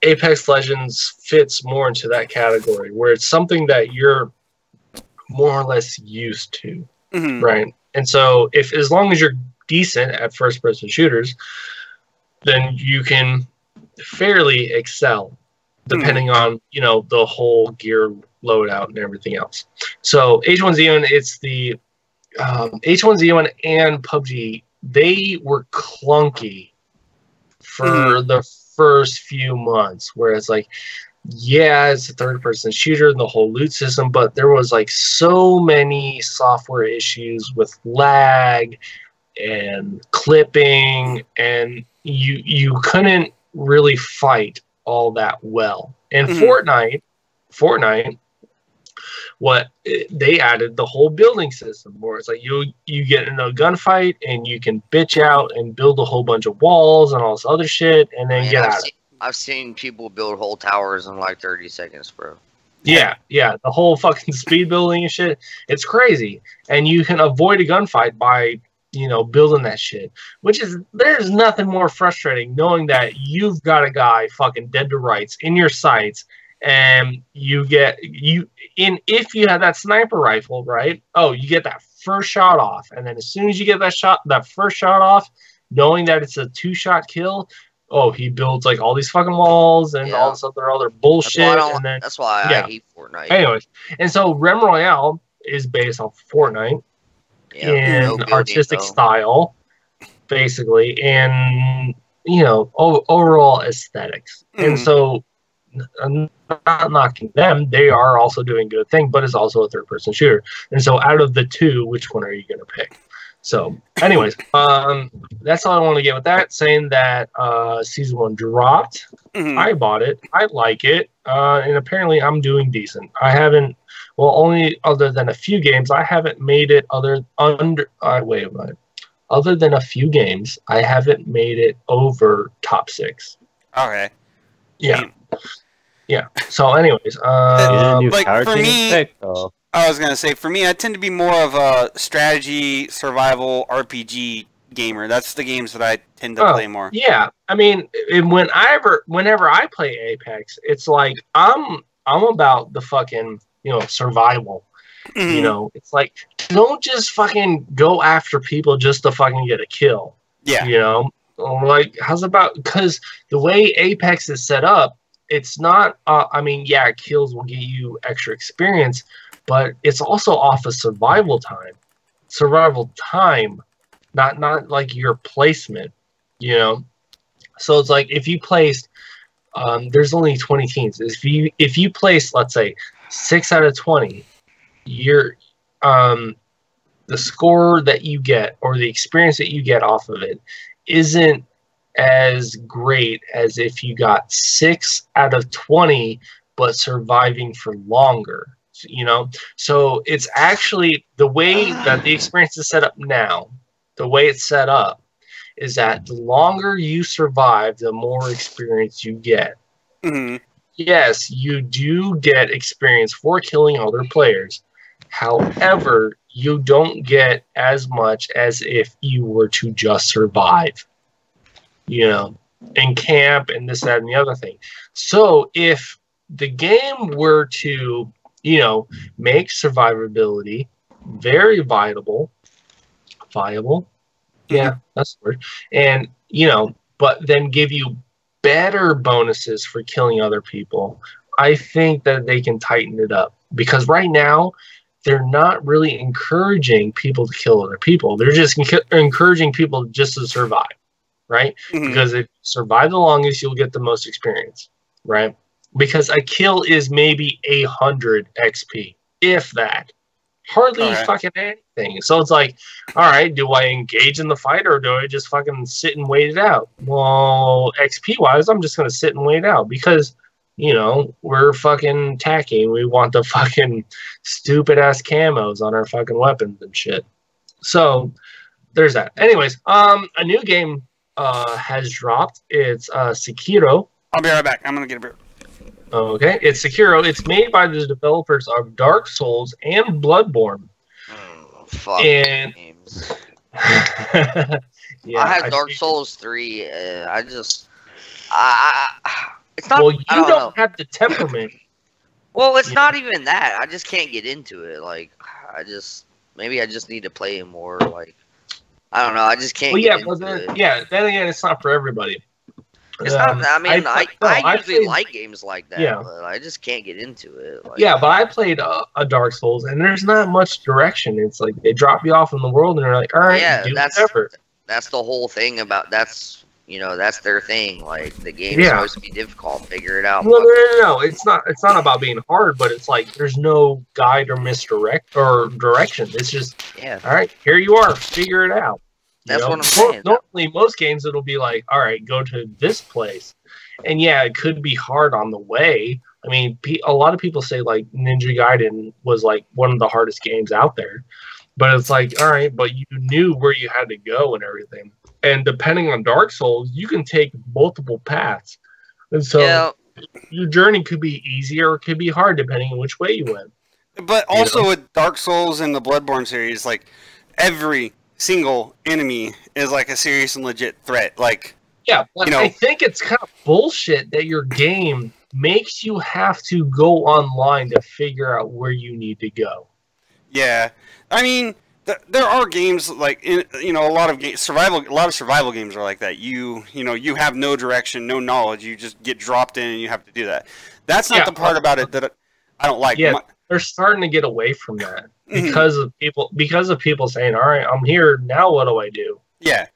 Apex Legends fits more into that category, where it's something that you're more or less used to, right? And so, as long as you're decent at first-person shooters, then you can fairly excel, depending on the whole gear loadout and everything else. So H1Z1, it's the H1Z1 and PUBG. They were clunky for the first few months, where it's like, yeah, it's a third-person shooter and the whole loot system, but there was like so many software issues with lag and clipping, and you couldn't really fight all that well. And Fortnite, what they added the whole building system, where it's like you get in a gunfight and you can bitch out and build a whole bunch of walls and all this other shit, and then get out. I've seen people build whole towers in like 30 seconds, bro. Yeah, the whole fucking speed building and shit. It's crazy. And you can avoid a gunfight by, building that shit. There's nothing more frustrating knowing that you've got a guy fucking dead to rights in your sights and if you have that sniper rifle, right? Oh, you get that first shot off, and then as soon as you get that first shot off, knowing that it's a 2-shot kill, oh, he builds like all these fucking walls and all this other bullshit. That's why I hate Fortnite. Anyways, and so Rem Royale is based off Fortnite in artistic style, basically, and overall aesthetics. And so, I'm not knocking them; they are also doing good thing, but it's also a third-person shooter. And so, out of the two, which one are you going to pick? So, anyways, that's all I want to get with that. Saying that season 1 dropped. I bought it. I like it, and apparently I'm doing decent. I haven't, only other than a few games, I haven't made it Other than a few games, I haven't made it over top 6. Okay. Yeah. Yeah. So, anyways, like for me. I was going to say, for me, I tend to be more of a strategy, survival, RPG gamer. That's the games that I tend to play more. Yeah. I mean, whenever I play Apex, it's like I'm about the fucking, survival. It's like, don't just fucking go after people just to fucking get a kill. Yeah. Like, because the way Apex is set up, it's not, kills will get you extra experience, but it's also off of survival time. Not like your placement, So it's like if you placed, there's only 20 teams. If you place, let's say, 6 out of 20, you're the score that you get or the experience that you get off of it isn't as great as if you got 6 out of 20 but surviving for longer. So it's actually the way that the experience is set up now. The way it's set up is that the longer you survive, the more experience you get. Yes, you do get experience for killing other players. However, you don't get as much as if you were to just survive, and camp and this, that, and the other thing. So if the game were to, make survivability very viable, yeah, that's the word, and, but then give you better bonuses for killing other people, I think that they can tighten it up. Because right now, they're not really encouraging people to kill other people. They're just encouraging people just to survive, right? Because if you survive the longest, you'll get the most experience, right? Because a kill is maybe 100 XP, if that. Hardly fucking anything. So it's like, all right, do I engage in the fight or do I just fucking sit and wait it out? Well, XP-wise, I'm just going to sit and wait it out because, we're fucking tacky. We want the fucking stupid-ass camos on our fucking weapons and shit. So there's that. Anyways, a new game has dropped. It's Sekiro. I'll be right back. I'm going to get a beer. Okay, it's Sekiro. It's made by the developers of Dark Souls and Bloodborne. Fuck games. Yeah, I had Dark Souls 3. It's not. Well, you don't have the temperament. Well, it's not even that. I just can't get into it. Like, maybe I just need to play it more. Like, I don't know. I just can't. Get into it. Yeah. Then again, it's not for everybody. It's not. I mean, I usually like games like that, but I just can't get into it. Like, yeah, but I played a Dark Souls, and there's not much direction. It's like they drop you off in the world, and they're like, "All right, do whatever." That's the whole thing about that's their thing. Like the game is supposed to be difficult. Figure it out. Well, no. It's not about being hard, but it's like there's no guide or direction. It's just all right, here you are. Figure it out. That's what I'm saying. Normally, most games it'll be like, all right, go to this place, and yeah, it could be hard on the way. I mean, a lot of people say like Ninja Gaiden was like one of the hardest games out there, but it's like, all right, but you knew where you had to go and everything. And depending on Dark Souls, you can take multiple paths, and so your journey could be easier or it could be hard depending on which way you went. But also with Dark Souls and the Bloodborne series, like every single enemy is like a serious and legit threat. Like, yeah, but I think it's kind of bullshit that your game makes you have to go online to figure out where you need to go. Yeah, I mean, there are games like a lot of survival games are like that. You have no direction, no knowledge. You just get dropped in and you have to do that. That's not the part about it that I don't like. Yeah, they're starting to get away from that because of people saying, "All right, I'm here now. What do I do?" Yeah.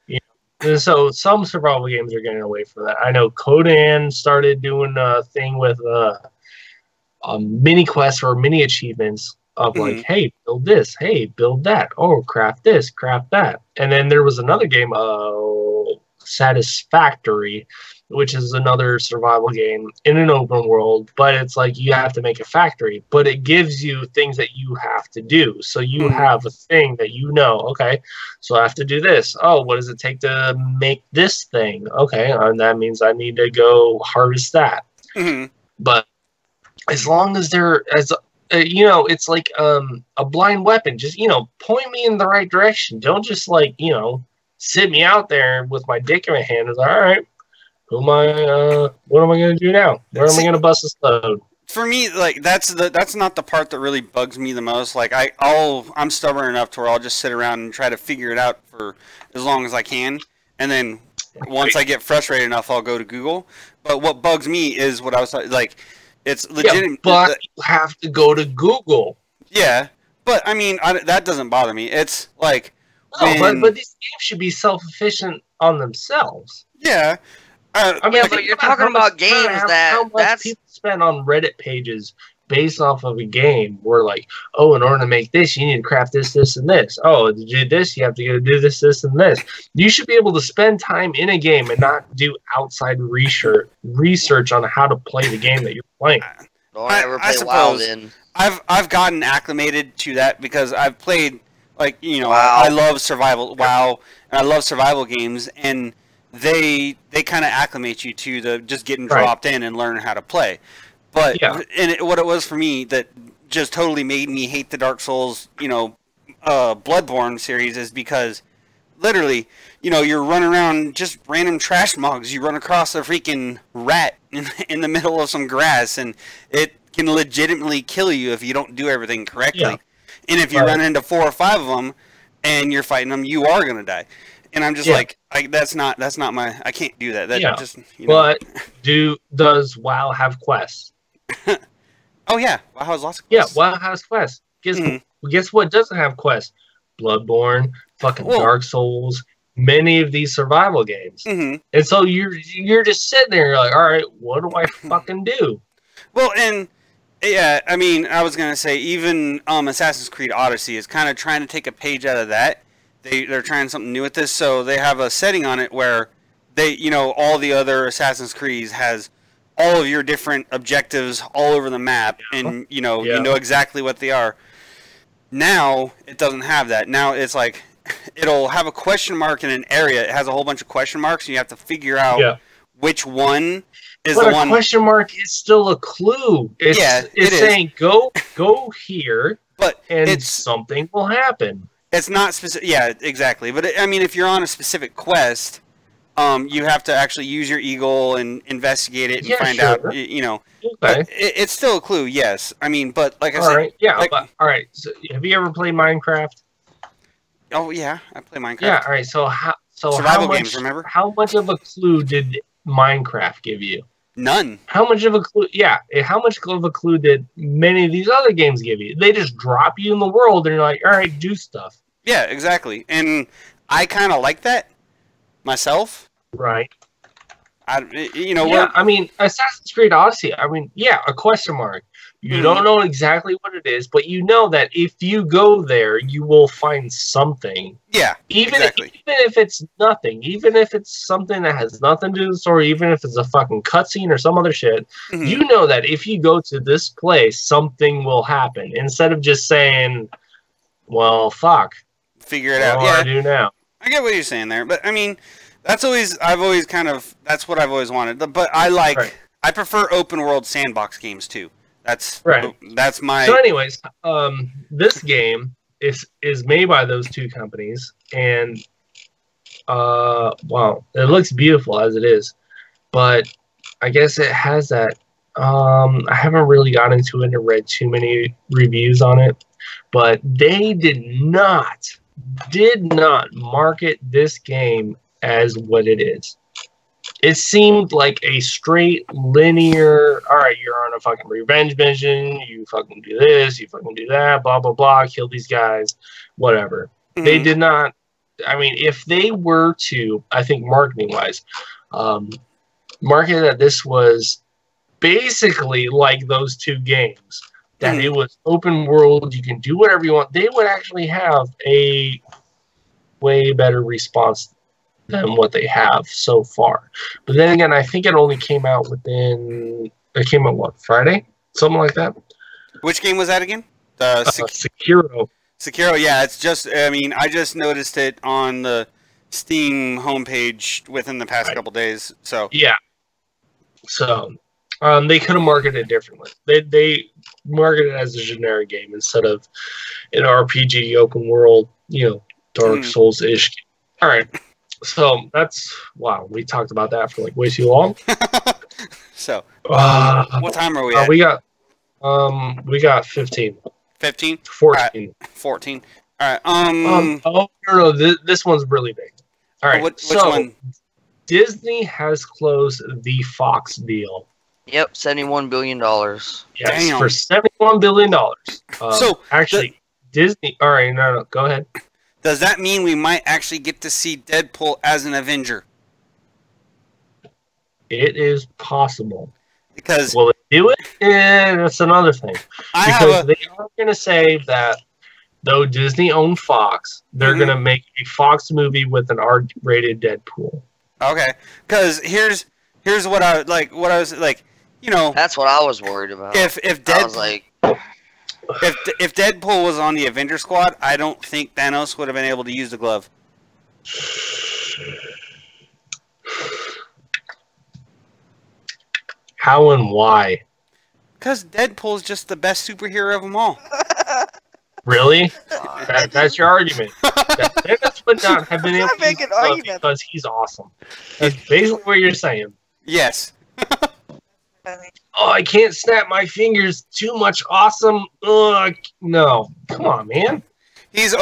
And so some survival games are getting away from that. I know Codan started doing a thing with mini quests or mini achievements of like, hey, build this, hey, build that, oh, craft this, craft that. And then there was another game, Satisfactory, which is another survival game in an open world, but it's like you have to make a factory, but it gives you things that you have to do. So you have a thing that okay, so I have to do this. Oh, what does it take to make this thing? Okay, and that means I need to go harvest that. But as long as it's like a blind weapon. Just, point me in the right direction. Don't just sit me out there with my dick in my hand. It's like, all right, what am I going to do now? Where am I going to bust this load? For me, like that's not the part that really bugs me the most. Like I'm stubborn enough to where I'll just sit around and try to figure it out for as long as I can, and then once I get frustrated enough, I'll go to Google. But what bugs me is what I was like. It's legitimate. Yeah, but you have to go to Google. Yeah, but I mean that doesn't bother me. It's like but these games should be self-efficient on themselves. Yeah. I mean, but you're talking about games how much people spend on Reddit pages based off of a game where, like, oh, in order to make this, you need to craft this, this, and this. Oh, to do this, you have to do this, this, and this. You should be able to spend time in a game and not do outside research on how to play the game that you're playing. Don't ever play WoW then. I've gotten acclimated to that because I've played, like, WoW. I love survival WoW, and I love survival games, and they kind of acclimate you to the just getting dropped in and learning how to play. But what it was for me that just totally made me hate the Dark Souls, Bloodborne series is because literally, you're running around just random trash mugs. You run across a freaking rat in the middle of some grass, and it can legitimately kill you if you don't do everything correctly. Yeah. And if you run into 4 or 5 of them and you're fighting them, you are gonna die. And I'm just like, that's not my. I can't do that. Just. But does WoW have quests? Oh yeah, WoW has lots of quests. Yeah, WoW has quests. Guess what doesn't have quests? Bloodborne, fucking Dark Souls, many of these survival games. And so you're just sitting there, you're like, all right, what do I fucking do? Well, and yeah, I mean, I was gonna say even Assassin's Creed Odyssey is kind of trying to take a page out of that. They're trying something new with this, so they have a setting on it where they, all the other Assassin's Creeds has all of your different objectives all over the map, and you know exactly what they are. Now it doesn't have that. Now it's like it'll have a question mark in an area. It has a whole bunch of question marks, and you have to figure out which one is the one. But a question mark is still a clue. It's saying go here, and something will happen. It's not specific. Yeah, exactly. But I mean, if you're on a specific quest, you have to actually use your eagle and investigate it and find out. But it's still a clue. Yes, I mean, but like I said, all right. So, have you ever played Minecraft? Oh yeah, I play Minecraft. Yeah. All right. So survival games. Remember how much of a clue did Minecraft give you? None. How much of a clue? Yeah. How much of a clue did many of these other games give you? They just drop you in the world, and you're like, all right, do stuff. Yeah, exactly. And I kind of like that myself. Right. I mean, Assassin's Creed Odyssey. I mean, a question mark. You don't know exactly what it is, but you know that if you go there, you will find something. Yeah, even if it's nothing, even if it's something that has nothing to do with the story, even if it's a fucking cutscene or some other shit, you know that if you go to this place, something will happen. Instead of just saying, well, fuck. Figure it out. What do I do now? I get what you're saying there, but I mean, that's what I've always wanted. But I prefer open world sandbox games too. That's my. So, anyways, this game is made by those two companies, and wow, it looks beautiful as it is, but I guess it has that I haven't really got into it and read too many reviews on it, but they did not market this game as what it is. It seemed like a straight linear, all right, you're on a fucking revenge mission, you fucking do this, you fucking do that, blah, blah, blah, kill these guys, whatever. Mm-hmm. They did not, I mean, if they were to, I think marketing-wise, market that this was basically like those two games, that it was open world, you can do whatever you want, they would actually have a way better response than what they have so far. But then again, I think it only came out what, Friday? Something like that. Which game was that again? Sekiro. Sekiro, yeah, it's just, I mean, I just noticed it on the Steam homepage within the past couple days, so. Yeah. So, they could have marketed it differently. They marketed it as a generic game instead of an RPG, open world, Dark Souls-ish. All right. So that's wow. We talked about that for like way too long. So what time are we at? We got 15. 15? 14. Right. 14. All right. No. This one's really big. All right. Which one? Disney has closed the Fox deal. Yep, $71 billion. Yes, Damn. for $71 billion. So actually, Disney. All right, no, go ahead. Does that mean we might actually get to see Deadpool as an Avenger? It is possible. Because will it do it? That's another thing. Because they are going to say that though Disney owned Fox, they're going to make a Fox movie with an R-rated Deadpool. Okay, because here's what I like. What I was like, That's what I was worried about. If Deadpool was on the Avenger squad, I don't think Thanos would have been able to use the glove. How and why? Because Deadpool's just the best superhero of them all. Really? That's your argument. Thanos would not have been able to use the glove because he's awesome. That's basically what you're saying. Yes. Oh, I can't snap my fingers. Too much awesome. Ugh, no, come on, man. He is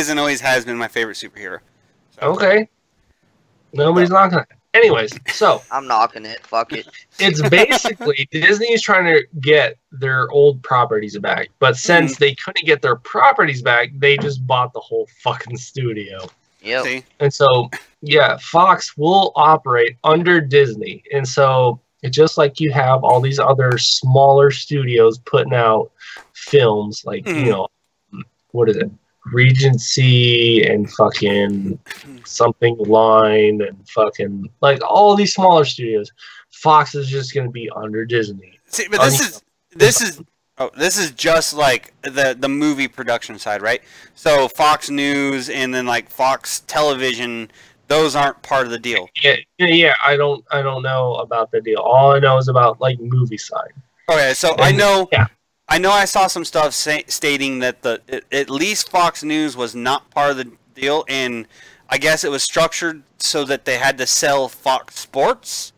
and always has been my favorite superhero. So. Okay. Nobody's knocking it. Anyways, so I'm knocking it. Fuck it. It's basically Disney's trying to get their old properties back, but since they couldn't get their properties back, they just bought the whole fucking studio. Yep. See? And so, yeah, Fox will operate under Disney, and so. It's just like you have all these other smaller studios putting out films like, what is it? Regency and fucking something Line and fucking like all these smaller studios. Fox is just going to be under Disney. See, but this is just like the movie production side, right? So Fox News and then like Fox Television, those aren't part of the deal. Yeah. I don't know about the deal. All I know is about like movie side. Okay, so I know I saw some stuff stating that at least Fox News was not part of the deal, and I guess it was structured so that they had to sell Fox Sports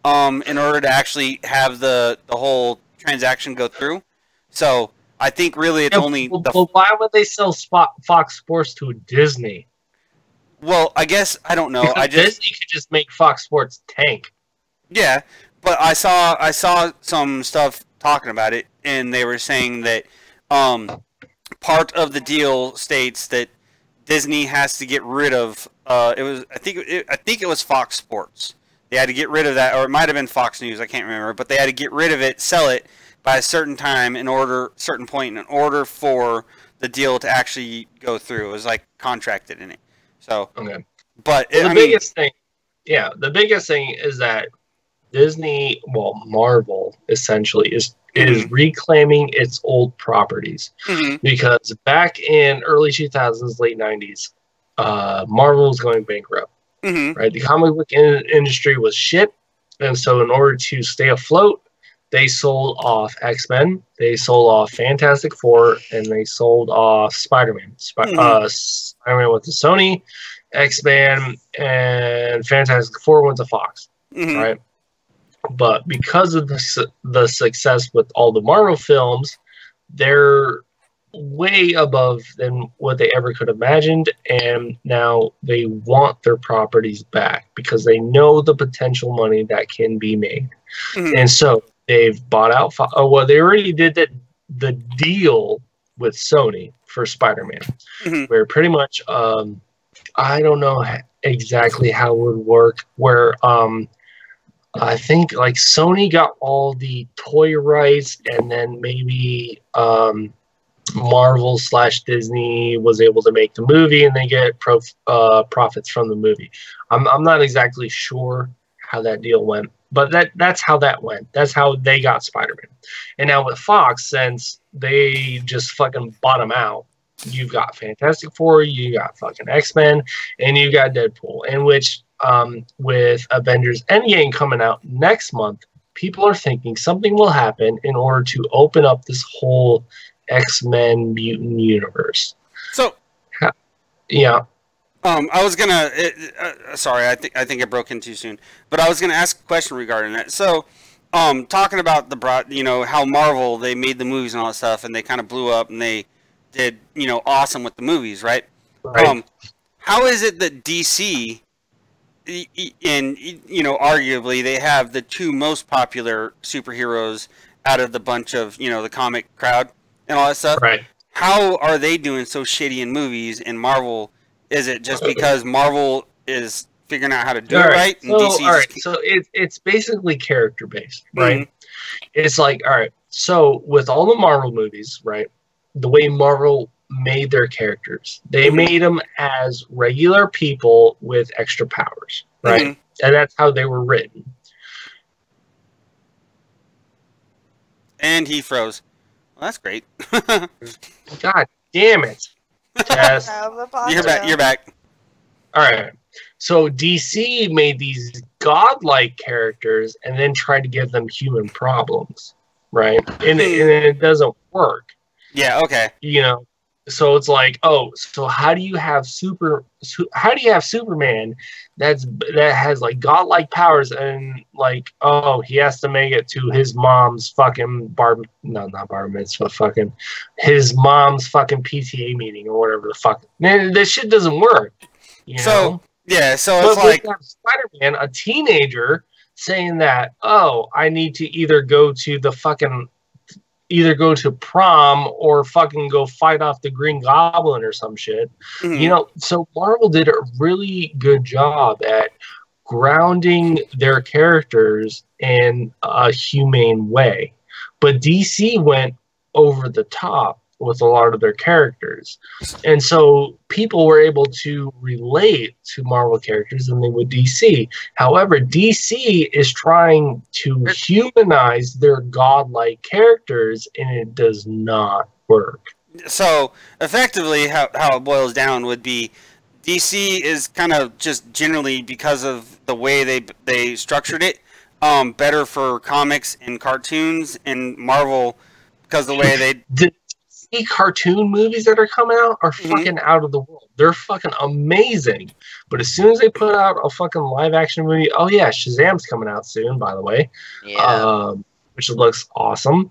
in order to actually have the whole transaction go through. So I think really it's only. Well, why would they sell Fox Sports to Disney? Well, I guess I don't know. Disney could just make Fox Sports tank. Yeah, but I saw some stuff talking about it, and they were saying that part of the deal states that Disney has to get rid of. I think it was Fox Sports. They had to get rid of that, or it might have been Fox News. I can't remember, but they had to get rid of it, sell it by a certain time in order for the deal to actually go through. It was like contracted in it. So, okay. But the biggest thing is that Disney, Marvel essentially is reclaiming its old properties because back in early 2000s, late 90s, Marvel was going bankrupt. Right, the comic book industry was shit, and so in order to stay afloat, they sold off X-Men, they sold off Fantastic Four, and they sold off Spider-Man. Spider-Man went to Sony, X-Men and Fantastic Four went to Fox. Right? But because of the success with all the Marvel films, they're way above than what they ever could have imagined, and now they want their properties back because they know the potential money that can be made. And so they've bought out they already did the deal with Sony for Spider-Man, where pretty much I don't know exactly how it would work, where I think like Sony got all the toy rights, and then maybe Marvel / Disney was able to make the movie, and they get profits from the movie. I'm not exactly sure how that deal went, but that's how that went. That's how they got Spider-Man. And now with Fox, since they just fucking bought them out, you've got Fantastic Four, you got fucking X-Men, and you got Deadpool. In which, with Avengers Endgame coming out next month, people are thinking something will happen in order to open up this whole X-Men mutant universe. So, yeah. I was gonna. Sorry, I think it broke in too soon. But I was gonna ask a question regarding that. So, talking about how Marvel, they made the movies and all that stuff, and they kind of blew up, and they did awesome with the movies, right? Right. How is it that DC, and arguably they have the two most popular superheroes out of the bunch of the comic crowd and all that stuff? Right. How are they doing so shitty in movies, and Marvel? Is it just because Marvel is figuring out how to do it right? And so it's basically character based, right? It's like, all right, so with all the Marvel movies, right, the way Marvel made their characters, they made them as regular people with extra powers, right? And that's how they were written. And he froze. Well, that's great. God damn it. Yes. You're back. All right. So DC made these godlike characters and then tried to give them human problems, right? And it doesn't work. Yeah. Okay. So it's like, so how do you have Superman that has like godlike powers, and like, he has to make it to his mom's fucking his mom's fucking PTA meeting or whatever the fuck. Man, this shit doesn't work. So it's like Spider-Man, a teenager, saying that, I need to either go to prom or fucking go fight off the Green Goblin or some shit. So Marvel did a really good job at grounding their characters in a humane way. But DC went over the top with a lot of their characters. And so people were able to relate to Marvel characters than they would DC. However, DC is trying to humanize their godlike characters, and it does not work. So, effectively, how it boils down would be DC is kind of just generally, because of the way they structured it, better for comics and cartoons, and Marvel, because the way they... The cartoon movies that are coming out are fucking out of the world. They're fucking amazing. But as soon as they put out a fucking live action movie, Shazam's coming out soon, by the way. Yeah. Which looks awesome.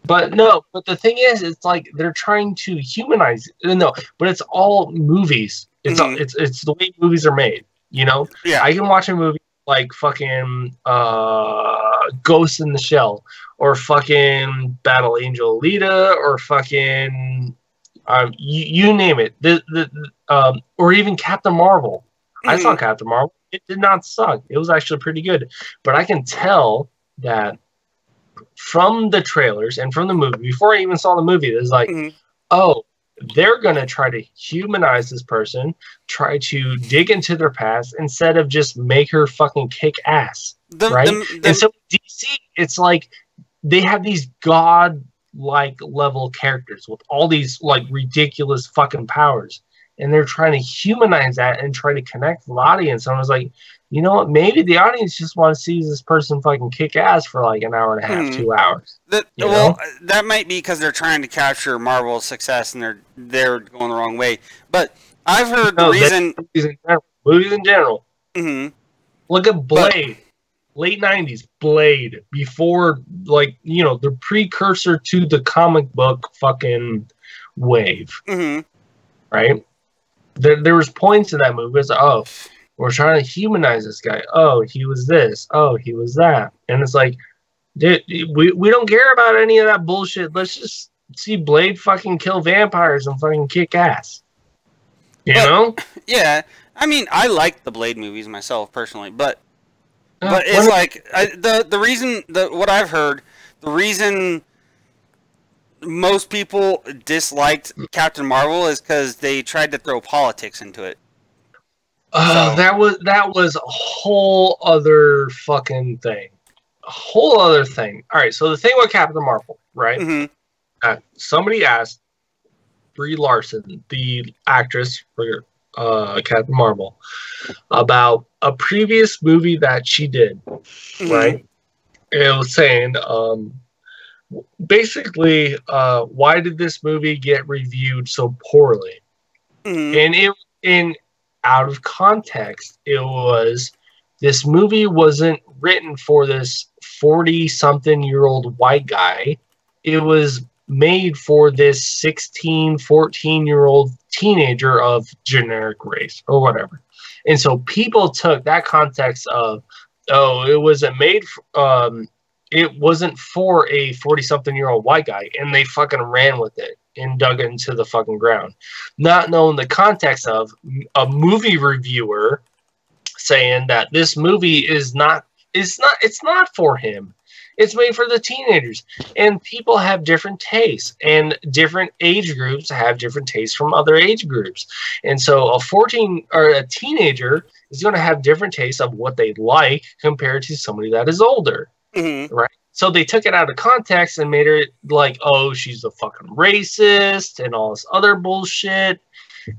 But the thing is, it's like they're trying to humanize. But it's all movies. It's the way movies are made. Yeah. I can watch a movie like fucking Ghost in the Shell, or fucking Battle Angel Alita, or fucking you name it. Or even Captain Marvel. I saw Captain Marvel. It did not suck. It was actually pretty good. But I can tell that from the trailers and from the movie, before I even saw the movie, it's like, they're going to try to humanize this person, try to dig into their past, instead of just make her fucking kick ass. Right? And so DC, it's like they have these god-like level characters with all these like ridiculous fucking powers. And they're trying to humanize that and try to connect with the audience. And I was like, you know what? Maybe the audience just want to see this person fucking kick ass for like an hour and a half, 2 hours. That might be because they're trying to capture Marvel's success and they're going the wrong way. But I've heard the reason movies in general. Mm-hmm. Look at Blade. late 90s, Blade, before, like, you know, the precursor to the comic book fucking wave. Mm-hmm. Right? There was points in that movie. It's like, oh, we're trying to humanize this guy. Oh, he was this. Oh, he was that. And it's like, dude, we don't care about any of that bullshit. Let's just see Blade fucking kill vampires and fucking kick ass. You know? Yeah. I mean, I like the Blade movies myself, personally, but it's like, the reason, what I've heard, the reason most people disliked Captain Marvel is because they tried to throw politics into it. That was a whole other fucking thing. A whole other thing. All right, so the thing with Captain Marvel, right? Mm-hmm. Somebody asked Brie Larson, the actress for Captain Marvel, about a previous movie that she did, right? And it was saying, basically, why did this movie get reviewed so poorly? And out of context, it was, this movie wasn't written for this 40-something-year-old white guy. It was made for this 16, 14-year-old teenager of generic race or whatever. And so people took that context of, oh, it wasn't made for, it wasn't for a 40-something-year-old white guy, and they fucking ran with it and dug it into the fucking ground, not knowing the context of a movie reviewer saying that this movie is not, it's not for him. It's made for the teenagers, and people have different tastes, and different age groups have different tastes from other age groups. And so a 14 or a teenager is going to have different tastes of what they like compared to somebody that is older. Right? So they took it out of context and made it like, oh, she's a fucking racist and all this other bullshit.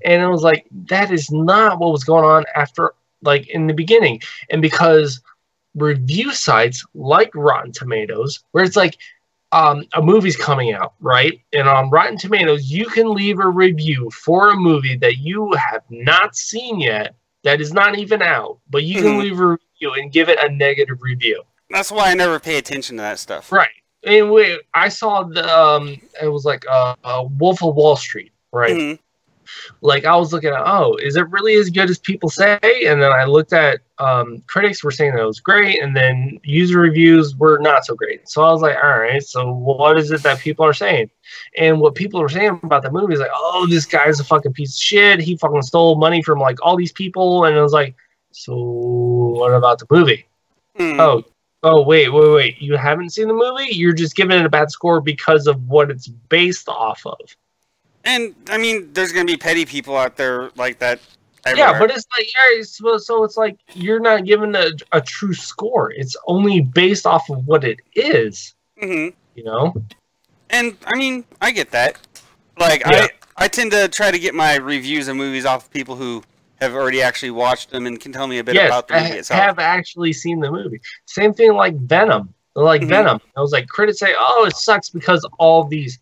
And it was like, that is not what was going on after, like, in the beginning. And because review sites like Rotten Tomatoes, where it's like, a movie's coming out, right? And on Rotten Tomatoes, you can leave a review for a movie that you have not seen yet, that is not even out, but you can leave a review and give it a negative review. That's why I never pay attention to that stuff. Right. And I saw the it was like Wolf of Wall Street, right? Like, I was looking at, oh, is it really as good as people say? And then I looked at critics were saying that it was great, and then user reviews were not so great. So I was like, all right, so what is it that people are saying? And what people are saying about the movie is like, oh, this guy's a fucking piece of shit. He fucking stole money from, like, all these people. And I was like, so what about the movie? Oh, wait. You haven't seen the movie? You're just giving it a bad score because of what it's based off of. And, I mean, there's going to be petty people out there like that everywhere. Yeah, but it's like, so it's like you're not giving a true score. It's only based off of what it is. You know? And, I mean, I get that. Like, yeah. I tend to try to get my reviews of movies off of people who have already actually watched them and can tell me a bit about the movie itself. Have actually seen the movie. Same thing like Venom. Venom. I was like, critics say, oh, it sucks because all these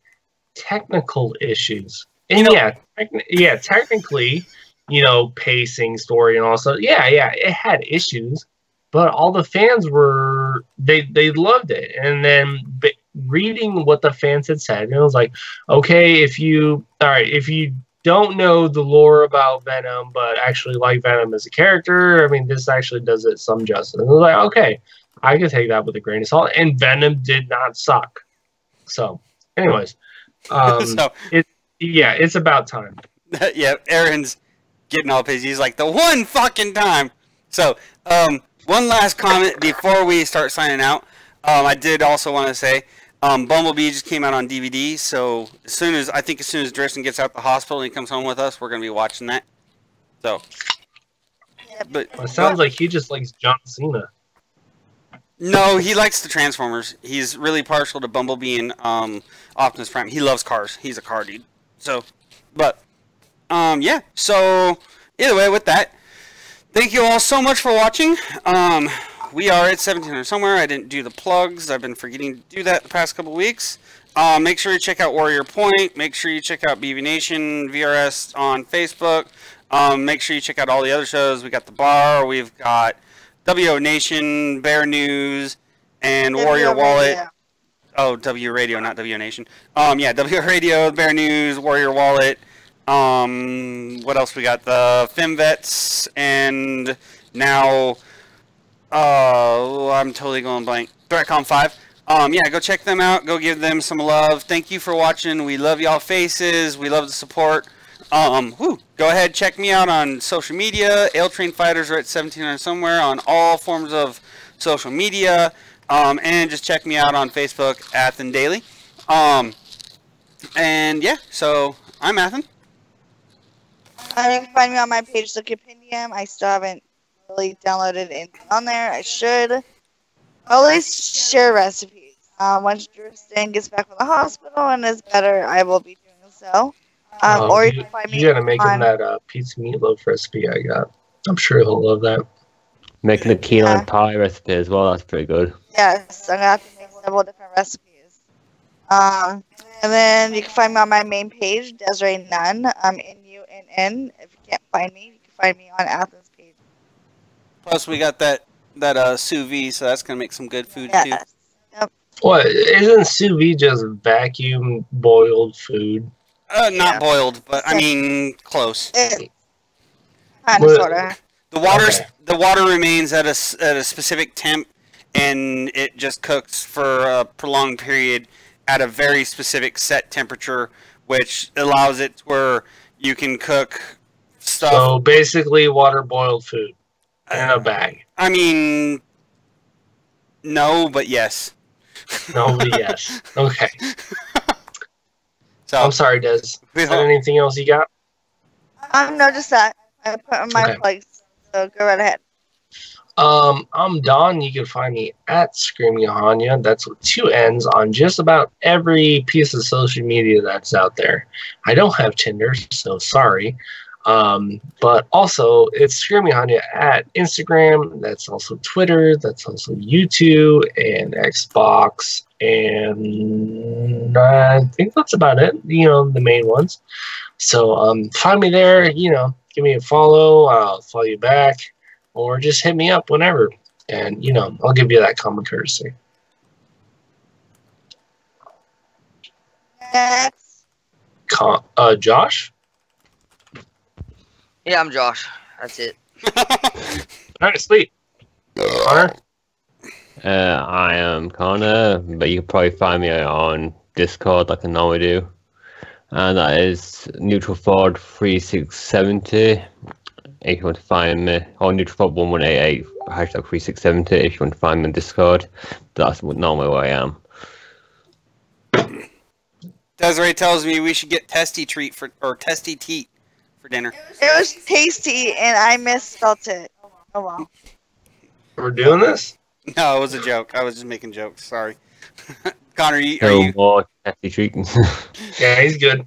technical issues. And technically, you know, pacing, story, and all stuff. Yeah, it had issues, but all the fans were, they loved it. And then reading what the fans had said, and it was like, okay, if you don't know the lore about Venom, but actually like Venom as a character, I mean, this actually does it some justice. And I was like, okay, I can take that with a grain of salt. And Venom did not suck. So, anyways, it's about time. Yeah, Aaron's getting all pissed. He's like, the one fucking time. So, one last comment before we start signing out. I did also want to say, Bumblebee just came out on DVD, so as soon as Driston gets out the hospital and he comes home with us, we're going to be watching that. So, but it sounds like he just likes John Cena. No, he likes the Transformers. He's really partial to Bumblebee and Optimus Prime. He loves cars. He's a car dude. So, but yeah. So either way, with that, thank you all so much for watching. We are at 1700 somewhere. I didn't do the plugs. I've been forgetting to do that the past couple weeks. Make sure you check out Warrior Point. Make sure you check out BB Nation VRS on Facebook. Make sure you check out all the other shows. We got The Bar. We've got WO Nation, Bear News, and W Warrior Wallet. Radio. Oh, W Radio, not WO Nation. Yeah, W Radio, Bear News, Warrior Wallet. What else we got? The FemVets, and now, I'm totally going blank. ThreatCon 5. Yeah, go check them out. Go give them some love. Thank you for watching. We love y'all faces. We love the support. Go ahead, check me out on social media. Train Fighters are at 1700 somewhere on all forms of social media. And just check me out on Facebook, Athen Daily. And yeah, so I'm Athen. You can find me on my page, Wikipedia. I still haven't really downloaded anything on there. I should. I'll at least share recipes. Once Tristan gets back from the hospital and is better, I will be doing so. Or you can find me. You gotta make him that pizza meatloaf recipe I got. I'm sure he'll love that. Making a key lime pie recipe as well. That's pretty good. Yes, I'm gonna have to make several different recipes. And then you can find me on my main page, Desiree Nunn. Nunn. If you can't find me, you can find me on Athens page. Plus, we got that sous vide, so that's gonna make some good food too. Yep. What, isn't sous vide just vacuum boiled food? Not boiled, but I mean close. Kind of, sorta. The water remains at a specific temp, and it just cooks for a prolonged period at a very specific set temperature, which allows it where you can cook stuff. So basically, water boiled food in a bag. I mean, no, but yes. No, but yes. Okay. So I'm sorry, Des. Is there anything else you got? No, just that. I put on my place, so go right ahead. I'm Don. You can find me at Screaming Hanya. That's with 2 N's on just about every piece of social media that's out there. I don't have Tinder, so sorry. But also, it's Screaming Hanya at Instagram. That's also Twitter. That's also YouTube and Xbox. And I think that's about it. The main ones. So find me there. Give me a follow. I'll follow you back. Or just hit me up whenever. And, I'll give you that common courtesy. Next. Josh? Yeah, I'm Josh. That's it. All right, sleep. Connor? I am Connor, but you can probably find me on Discord like I normally do. And that is Neutral Ford 3670 if you want to find me, or Neutral Ford 1188 hashtag 3670 if you want to find me on Discord. That's normally where I am. Desiree tells me we should get Testy Teat for dinner. It was tasty, and I misspelt it. Oh well. We're doing this? No, it was a joke. I was just making jokes. Sorry. Connor, are you? More Testy Treat. Yeah, he's good.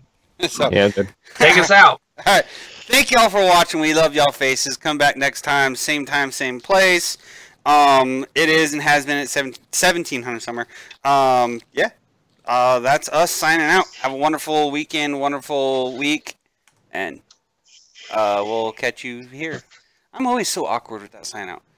So, yeah, good. Take us out. All right. Thank y'all for watching. We love y'all faces. Come back next time, same place. It is and has been at 1700 summer. Yeah. That's us signing out. Have a wonderful weekend, wonderful week, and we'll catch you here. I'm always so awkward with that sign out.